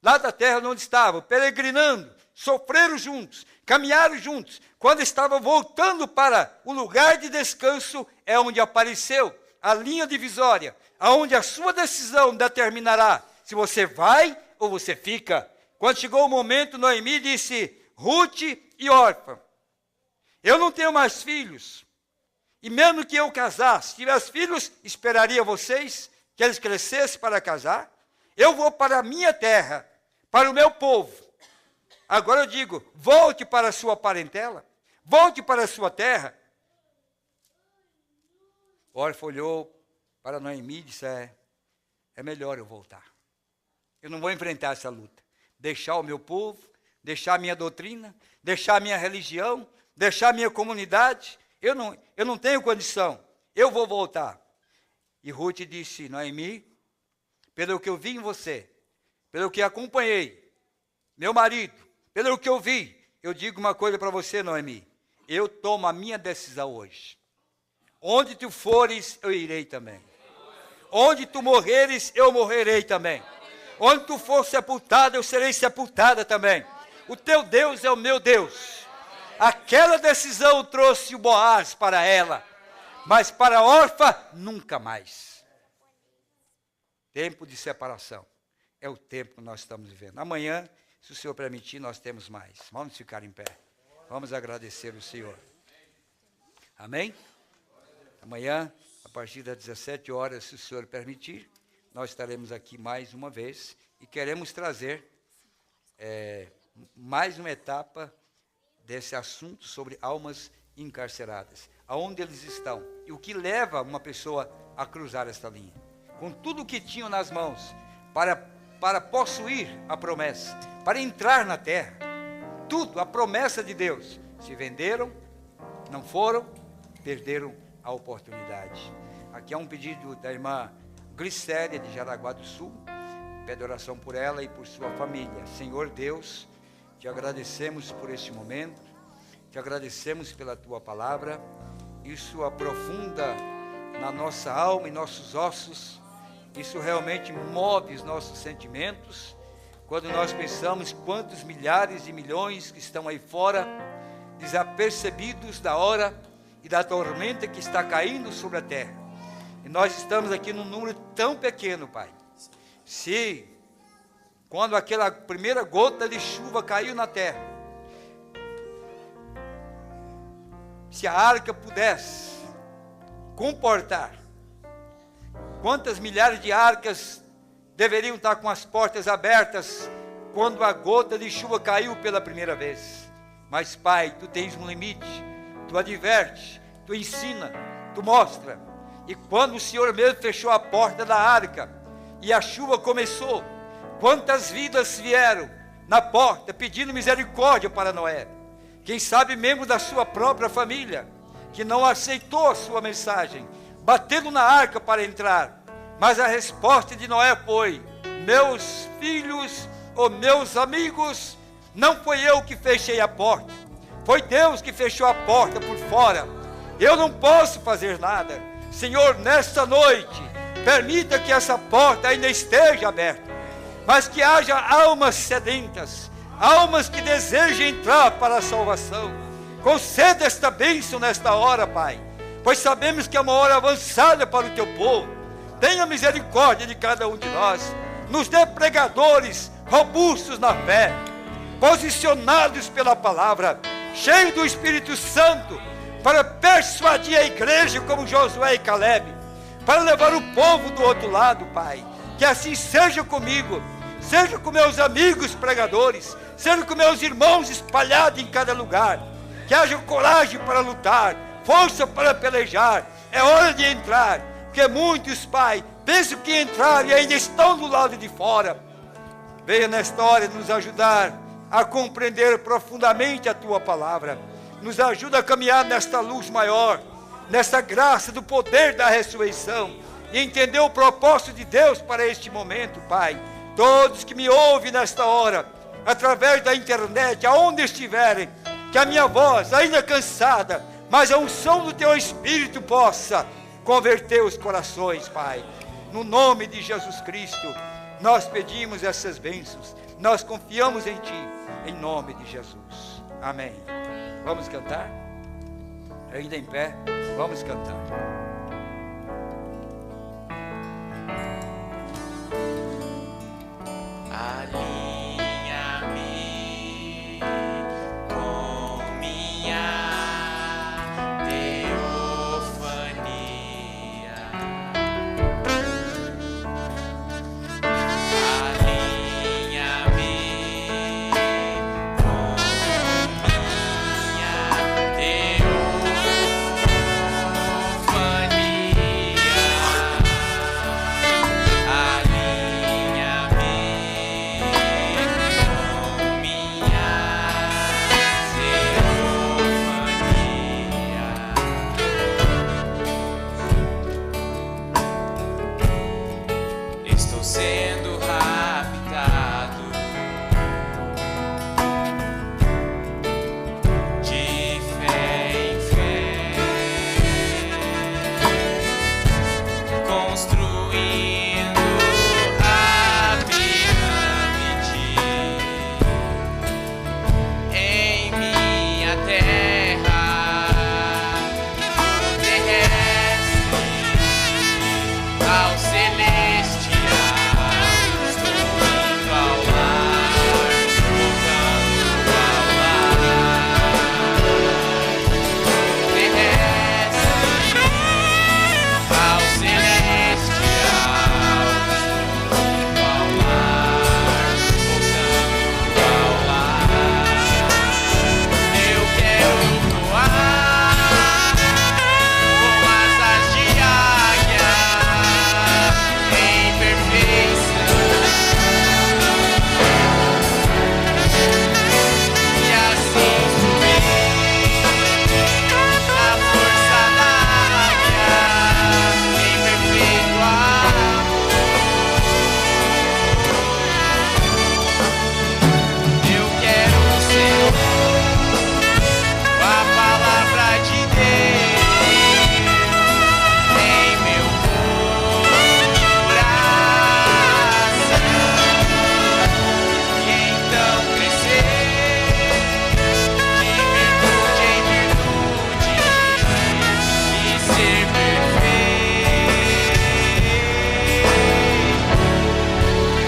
lá da terra onde estavam, peregrinando, sofreram juntos, caminharam juntos. Quando estavam voltando para o lugar de descanso, é onde apareceu a linha divisória, aonde a sua decisão determinará se você vai ou você fica. Quando chegou o momento, Noemi disse, Ruth e Orfa, eu não tenho mais filhos, e mesmo que eu casasse, tivesse filhos, esperaria vocês que eles crescessem para casar? Eu vou para a minha terra, para o meu povo. Agora eu digo, volte para a sua parentela, volte para a sua terra. Orfa olhou para Noemi e disse, é melhor eu voltar. Eu não vou enfrentar essa luta. Deixar o meu povo, deixar a minha doutrina, deixar a minha religião, deixar a minha comunidade. Eu não tenho condição. Eu vou voltar. E Ruth disse, Noemi, pelo que eu vi em você, pelo que acompanhei, meu marido, pelo que eu vi, eu digo uma coisa para você, Noemi. Eu tomo a minha decisão hoje. Onde tu fores, eu irei também. Onde tu morreres, eu morrerei também. Onde tu for sepultada, eu serei sepultada também. O teu Deus é o meu Deus. Aquela decisão trouxe o Boaz para ela, mas para a órfã, nunca mais. Tempo de separação. É o tempo que nós estamos vivendo. Amanhã, se o Senhor permitir, nós temos mais. Vamos ficar em pé. Vamos agradecer o Senhor. Amém? Amanhã, a partir das 17 horas, se o Senhor permitir, nós estaremos aqui mais uma vez e queremos trazer mais uma etapa desse assunto sobre almas encarceradas. Aonde eles estão e o que leva uma pessoa a cruzar esta linha. Com tudo o que tinham nas mãos para possuir a promessa, para entrar na terra. Tudo, a promessa de Deus. Se venderam, não foram, perderam a oportunidade. Aqui é um pedido da irmã Glicéria, de Jaraguá do Sul. Pede oração por ela e por sua família. Senhor Deus, te agradecemos por este momento, te agradecemos pela tua palavra. Isso aprofunda na nossa alma e nossos ossos. Isso realmente move os nossos sentimentos. Quando nós pensamos quantos milhares de milhões que estão aí fora, desapercebidos da hora e da tormenta que está caindo sobre a terra. E nós estamos aqui num número tão pequeno, Pai. Se, quando aquela primeira gota de chuva caiu na terra, se a arca pudesse comportar, quantas milhares de arcas deveriam estar com as portas abertas quando a gota de chuva caiu pela primeira vez? Mas, Pai, tu tens um limite, tu adverte, tu ensina, tu mostra. E quando o Senhor mesmo fechou a porta da arca e a chuva começou, quantas vidas vieram na porta pedindo misericórdia para Noé? Quem sabe membro da sua própria família que não aceitou a sua mensagem, batendo na arca para entrar. Mas a resposta de Noé foi: meus filhos ou meus amigos, não foi eu que fechei a porta, foi Deus que fechou a porta por fora. Eu não posso fazer nada. Senhor, nesta noite, permita que essa porta ainda esteja aberta, mas que haja almas sedentas, almas que desejem entrar para a salvação. Conceda esta bênção nesta hora, Pai, pois sabemos que é uma hora avançada para o teu povo. Tenha misericórdia de cada um de nós. Nos dê pregadores robustos na fé, posicionados pela palavra, cheios do Espírito Santo, para persuadir a igreja como Josué e Caleb, para levar o povo do outro lado, Pai. Que assim seja comigo, seja com meus amigos pregadores, seja com meus irmãos espalhados em cada lugar. Que haja coragem para lutar, força para pelejar. É hora de entrar, porque muitos, Pai, pensam que entraram e ainda estão do lado de fora. Venha nesta hora nos ajudar a compreender profundamente a tua palavra. Nos ajuda a caminhar nesta luz maior, nesta graça do poder da ressurreição, e entender o propósito de Deus para este momento, Pai. Todos que me ouvem nesta hora, através da internet, aonde estiverem, que a minha voz, ainda cansada, mas a unção do teu Espírito possa converter os corações, Pai. No nome de Jesus Cristo, nós pedimos essas bênçãos, nós confiamos em Ti, em nome de Jesus. Amém. Vamos cantar? Ainda em pé, vamos cantar. Alinha-me com minha teofania. estou sendo raptado de fé em fé, construindo a pirâmide em minha terra, do terrestre ao celestial. Estou indo ao lar, voltando ao lar, do terrestre ao celestial. Estou indo ao lar, voltando ao lar. Eu quero voar com asas de águia em perfeição, e assim subir na força da águia em perfeito amor. Eu quero ser a palavra de Deus em meu coração, e então crescer de virtude em virtude e ser perfeito.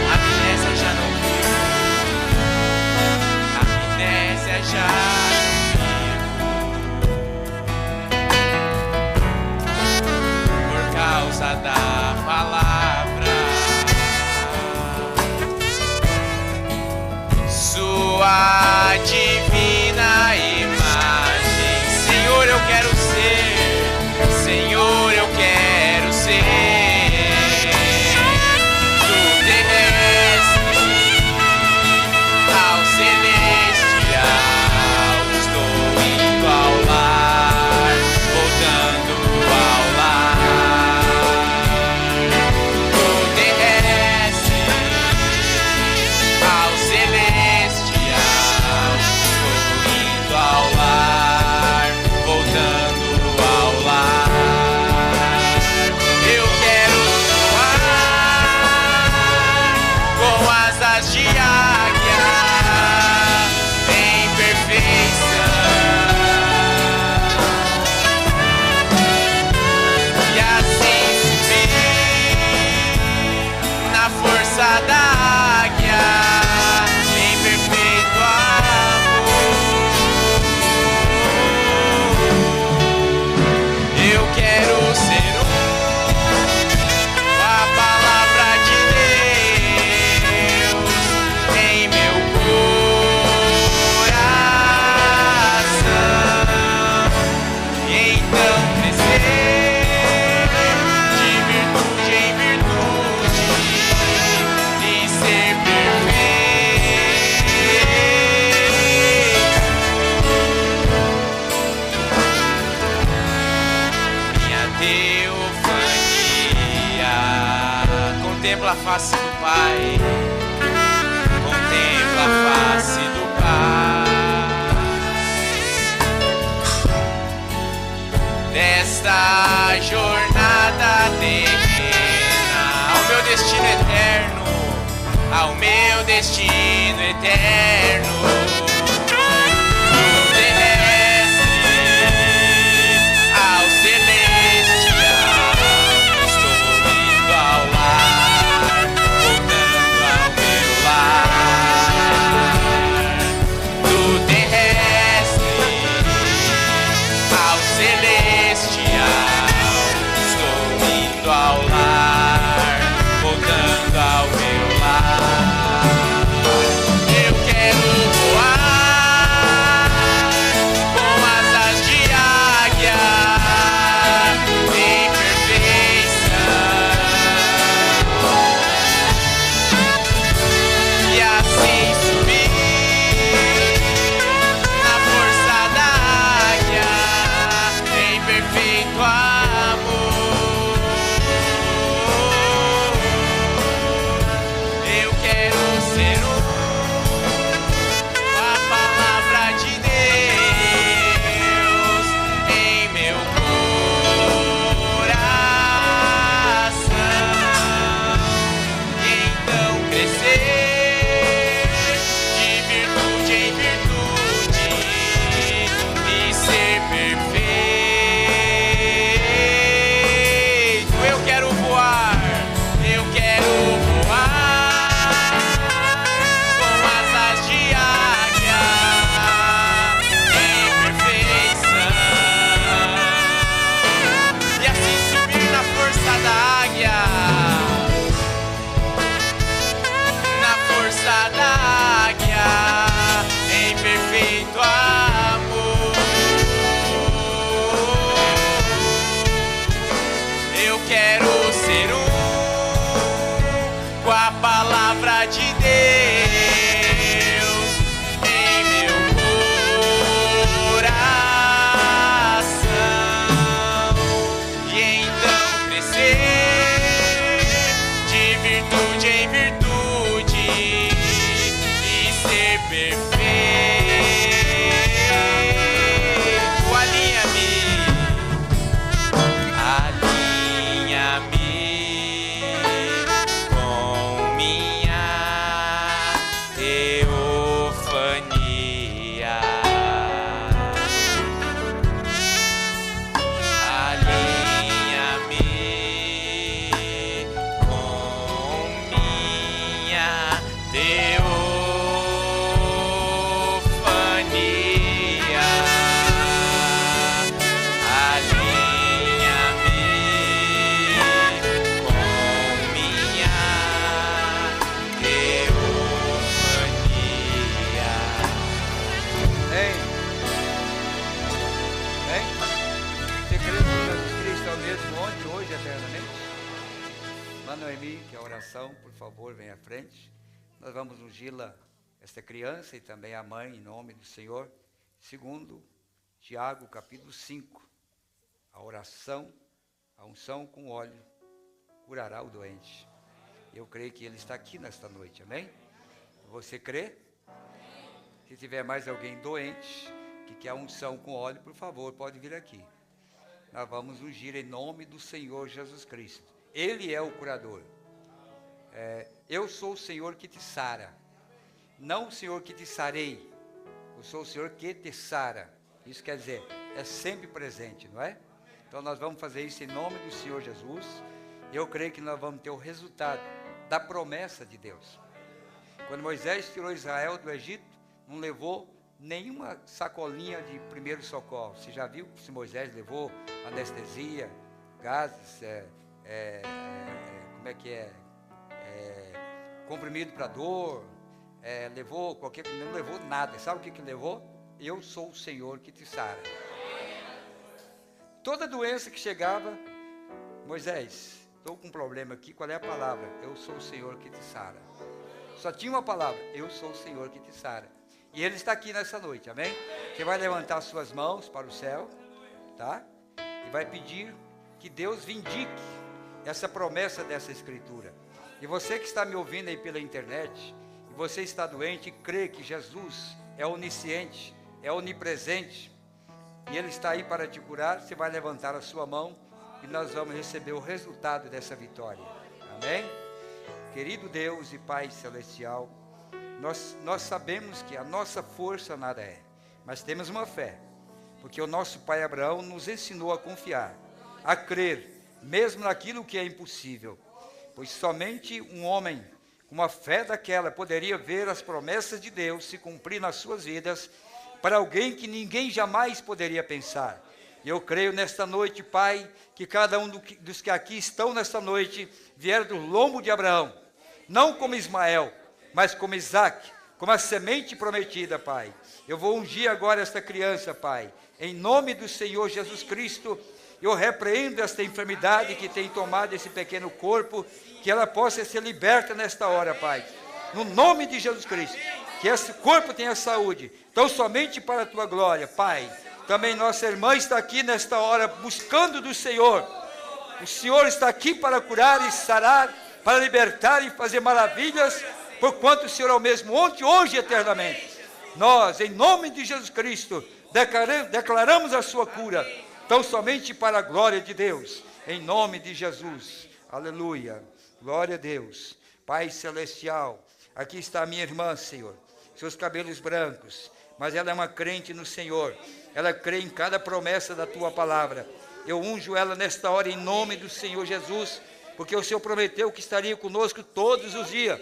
A amnésia já não vivo, a amnésia já por causa da palavra. Sua divina imagem, Senhor, eu quero ser, Senhor, eu quero ser, do terrestre ao celestial. Estou indo ao lar, voltando ao lar, do terrestre ao celestial. Estou indo ao lar, voltando ao lar. Eu quero voar com asas de águia em perfeição, e assim subir na força da águia em perfeito amor. Eu quero ser a palavra de Deus em meu coração, e então crescer de virtude em virtude e ser perfeito. Minha teofania contempla a face do Pai, contempla a face do Pai. Desta jornada terrena ao meu destino eterno, ao meu destino eterno, do terrestre ao celestial. Estou indo ao lar, voltando ao meu lar, do terrestre ao celestial. Estou indo ao lar, voltando ao meu lar. Eu quero voar com a palavra de Deus em meu coração, e então crescer de virtude em virtude e ser perfeito. Noemi, que a oração, por favor, venha à frente. Nós vamos ungir-la, esta criança, e também a mãe, em nome do Senhor. Segundo Tiago, capítulo 5. A oração, a unção com óleo, curará o doente. Eu creio que ele está aqui nesta noite, amém? Você crê? Se tiver mais alguém doente, que quer a unção com óleo, por favor, pode vir aqui. Nós vamos ungir em nome do Senhor Jesus Cristo. Ele é o curador. Eu sou o Senhor que te sara. Não o Senhor que te sarei. Eu sou o Senhor que te sara. Isso quer dizer, é sempre presente, não é? Então nós vamos fazer isso em nome do Senhor Jesus. Eu creio que nós vamos ter o resultado da promessa de Deus. Quando Moisés tirou Israel do Egito, não levou nenhuma sacolinha de primeiro socorro. Você já viu se Moisés levou anestesia, gases, comprimido para dor, levou qualquer coisa, não levou nada. Sabe o que levou? Eu sou o Senhor que te sara. Toda doença que chegava, Moisés, estou com um problema aqui, qual é a palavra? Eu sou o Senhor que te sara. Só tinha uma palavra, eu sou o Senhor que te sara. E Ele está aqui nessa noite, amém? Você vai levantar suas mãos para o céu, tá? E vai pedir que Deus vindique essa promessa dessa escritura. E você que está me ouvindo aí pela internet, e você está doente e crê que Jesus é onisciente, é onipresente, e Ele está aí para te curar, você vai levantar a sua mão e nós vamos receber o resultado dessa vitória. Amém? Querido Deus e Pai Celestial, nós sabemos que a nossa força nada é, mas temos uma fé, porque o nosso pai Abraão nos ensinou a confiar, a crer, mesmo naquilo que é impossível, pois somente um homem com uma fé daquela poderia ver as promessas de Deus se cumprir nas suas vidas, para alguém que ninguém jamais poderia pensar. E eu creio nesta noite, Pai, que cada um dos que aqui estão nesta noite vieram do lombo de Abraão, não como Ismael, mas como Isaac, como a semente prometida, Pai. Eu vou ungir agora esta criança, Pai, em nome do Senhor Jesus Cristo. Eu repreendo esta enfermidade que tem tomado esse pequeno corpo, que ela possa ser liberta nesta hora, Pai, no nome de Jesus Cristo, que esse corpo tenha saúde, tão somente para a Tua glória, Pai. Também nossa irmã está aqui nesta hora, buscando do Senhor. O Senhor está aqui para curar e sarar, para libertar e fazer maravilhas, porquanto o Senhor é o mesmo ontem, hoje e eternamente. Nós, em nome de Jesus Cristo, declaramos a sua cura, tão somente para a glória de Deus, em nome de Jesus. Aleluia, glória a Deus. Pai Celestial, aqui está a minha irmã, Senhor, seus cabelos brancos, mas ela é uma crente no Senhor, ela crê em cada promessa da Tua palavra. Eu unjo ela nesta hora em nome do Senhor Jesus, porque o Senhor prometeu que estaria conosco todos os dias,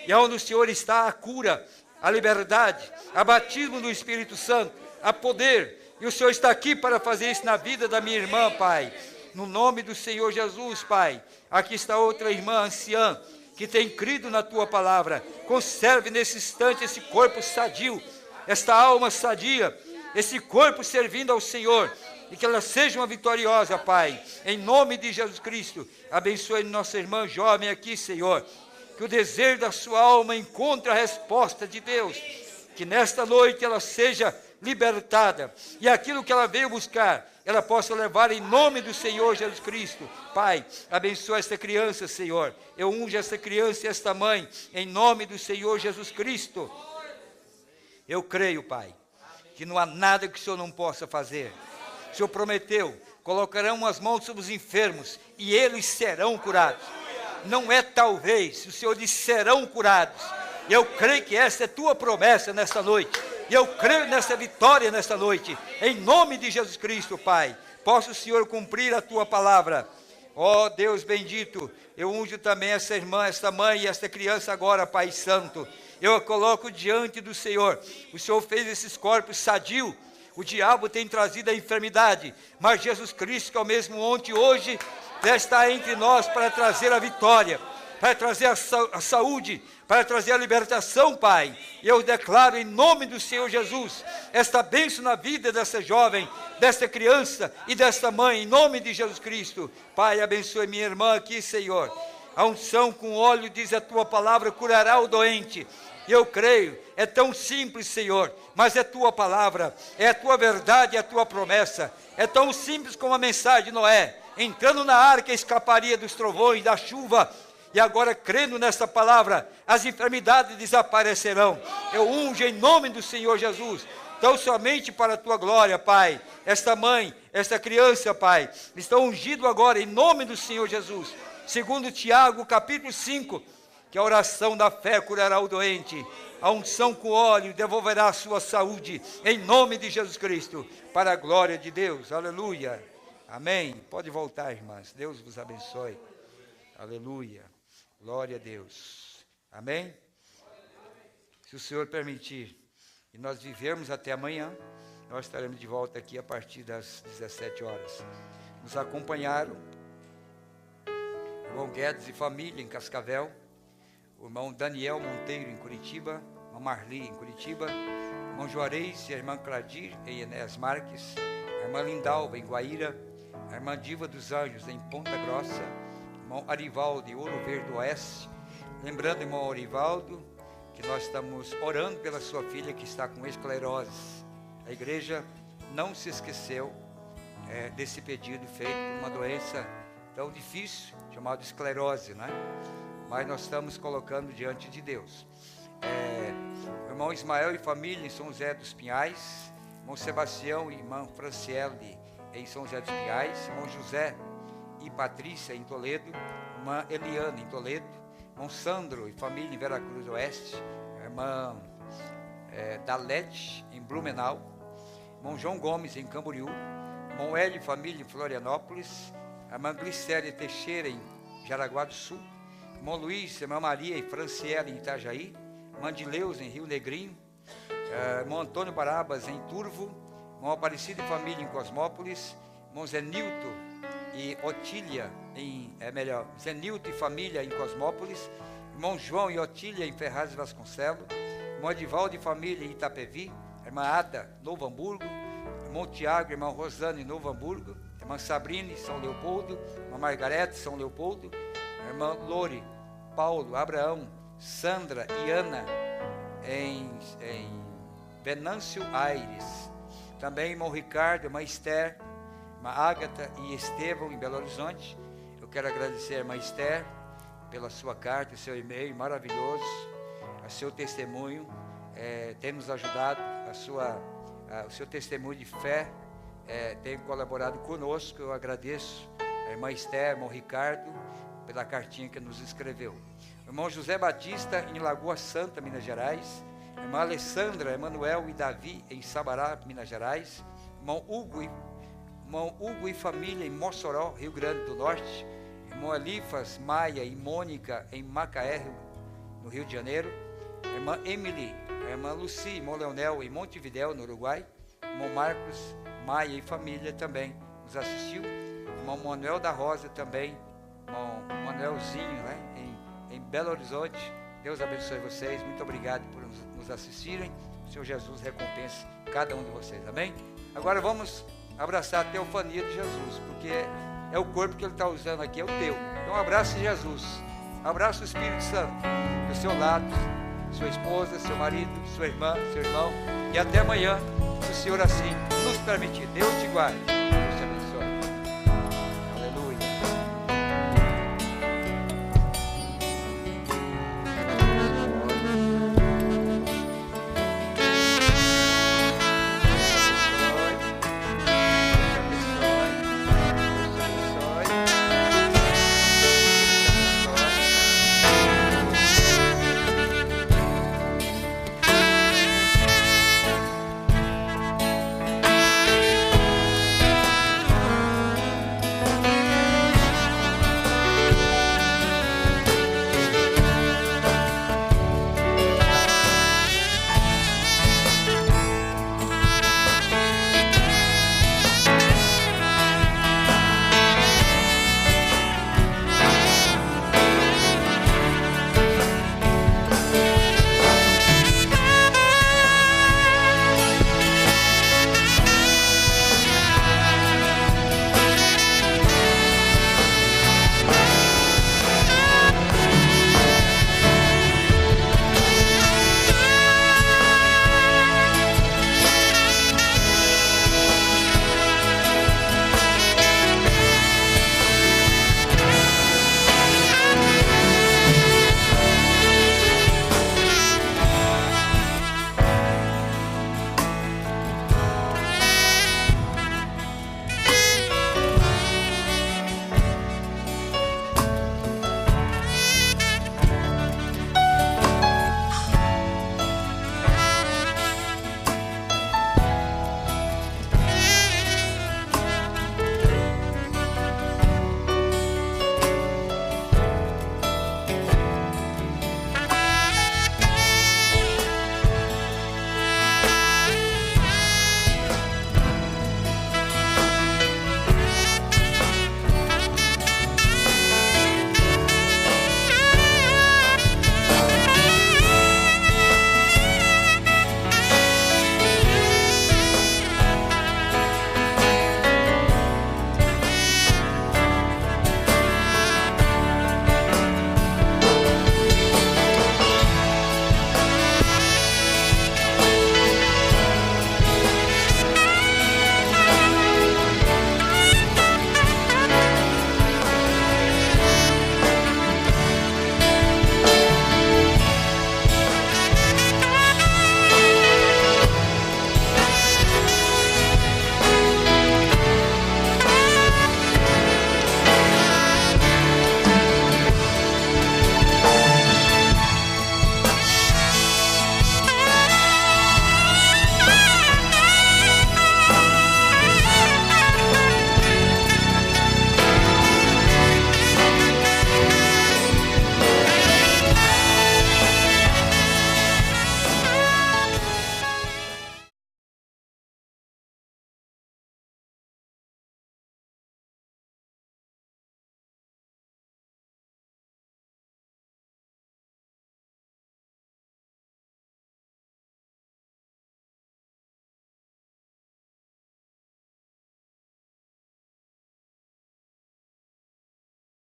e onde o Senhor está, a cura, a liberdade, a batismo do Espírito Santo, a poder, e o Senhor está aqui para fazer isso na vida da minha irmã, Pai, no nome do Senhor Jesus, Pai. Aqui está outra irmã anciã, que tem crido na Tua palavra. Conserve nesse instante esse corpo sadio, esta alma sadia, esse corpo servindo ao Senhor, e que ela seja uma vitoriosa, Pai, em nome de Jesus Cristo. Abençoe nossa irmã jovem aqui, Senhor, que o desejo da sua alma encontre a resposta de Deus, que nesta noite ela seja libertada, e aquilo que ela veio buscar, ela possa levar em nome do Senhor Jesus Cristo. Pai, abençoa esta criança, Senhor. Eu unjo esta criança e esta mãe, em nome do Senhor Jesus Cristo. Eu creio, Pai, que não há nada que o Senhor não possa fazer. O Senhor prometeu, colocarão as mãos sobre os enfermos, e eles serão curados. Não é talvez, o Senhor disse serão curados. E eu creio que essa é tua promessa nesta noite. E eu creio nessa vitória nesta noite. Em nome de Jesus Cristo, Pai. Possa o Senhor cumprir a tua palavra. Ó Deus bendito, eu unjo também essa irmã, esta mãe e esta criança agora, Pai Santo. Eu a coloco diante do Senhor. O Senhor fez esses corpos sadios. O diabo tem trazido a enfermidade. Mas Jesus Cristo, que é o mesmo ontem e hoje, já está entre nós para trazer a vitória, para trazer a saúde, para trazer a libertação, Pai. E eu declaro em nome do Senhor Jesus, esta bênção na vida dessa jovem, desta criança e desta mãe, em nome de Jesus Cristo. Pai, abençoe minha irmã aqui, Senhor. A unção com óleo, diz a tua palavra, curará o doente. E eu creio, é tão simples, Senhor, mas é tua palavra, é a tua verdade, é a tua promessa. É tão simples como a mensagem de Noé, entrando na arca, escaparia dos trovões, da chuva. E agora, crendo nesta palavra, as enfermidades desaparecerão. Eu unjo em nome do Senhor Jesus. Então, somente para a tua glória, Pai. Esta mãe, esta criança, Pai, estão ungidos agora em nome do Senhor Jesus. Segundo Tiago, capítulo 5, que a oração da fé curará o doente. A unção com óleo devolverá a sua saúde, em nome de Jesus Cristo, para a glória de Deus. Aleluia. Amém. Pode voltar, irmãs. Deus vos abençoe. Aleluia. Glória a Deus. Amém? Se o Senhor permitir e nós vivermos até amanhã, nós estaremos de volta aqui a partir das 17 horas. Nos acompanharam o irmão Guedes e família em Cascavel, o irmão Daniel Monteiro em Curitiba, a irmã Marli em Curitiba, o irmão Juarez e a irmã Cladir em Enéas Marques, a irmã Lindalva em Guaíra, a irmã Diva dos Anjos em Ponta Grossa, irmão Arivaldo, em Ouro Verde do Oeste. Lembrando, irmão Arivaldo, que nós estamos orando pela sua filha que está com esclerose. A igreja não se esqueceu desse pedido feito por uma doença tão difícil, chamada esclerose, né? Mas nós estamos colocando diante de Deus. Irmão Ismael e família em São José dos Pinhais, irmão Sebastião e irmã Franciele em São José dos Pinhais, irmão José e Patrícia em Toledo, irmã Eliana em Toledo, irmão Sandro e família em Veracruz do Oeste, irmã Dalete em Blumenau, irmão João Gomes em Camboriú, irmão Hélio e família em Florianópolis, irmã Glicéria Teixeira em Jaraguá do Sul, irmão Luiz, irmã Maria e Franciela em Itajaí, irmã Dileus em Rio Negrinho, irmão Antônio Barabas em Turvo, irmão Aparecido e família em Cosmópolis, irmão Zenilton e Otília Zenilton e família em Cosmópolis, irmão João e Otília em Ferraz de Vasconcelos, irmão Edivaldo e família em Itapevi, irmã Ada, Novo Hamburgo, irmão Tiago e irmã Rosana em Novo Hamburgo, irmã Sabrina em São Leopoldo, irmã Margarete São Leopoldo, irmã Lore, Paulo, Abraão, Sandra e Ana em Venâncio Aires, também irmão Ricardo, irmã Esther, irmã Ágata e Estevão em Belo Horizonte. Eu quero agradecer a irmã Esther pela sua carta, seu e-mail maravilhoso, o seu testemunho, tem nos ajudado, o seu testemunho de fé tem colaborado conosco. Eu agradeço a irmã Esther, irmão Ricardo, pela cartinha que nos escreveu. O irmão José Batista em Lagoa Santa, Minas Gerais, a irmã Alessandra, Emanuel e Davi em Sabará, Minas Gerais, irmão Hugo e família em Mossoró, Rio Grande do Norte, irmão Elifas, Maia e Mônica em Macaé, no Rio de Janeiro, irmã Emily, a irmã Luci, irmão Leonel em Montevidéu, no Uruguai, irmão Marcos, Maia e família também nos assistiu, irmão Manuel da Rosa também, irmão Manuelzinho, né, em Belo Horizonte. Deus abençoe vocês, muito obrigado por nos assistirem. O Senhor Jesus recompense cada um de vocês, amém? Agora vamos abraçar a teofania de Jesus, porque é o corpo que Ele está usando aqui, é o teu. Então abrace Jesus, Abraça o Espírito Santo do seu lado, sua esposa, seu marido, sua irmã, seu irmão. E até amanhã, se o Senhor assim nos permitir. Deus te guarde.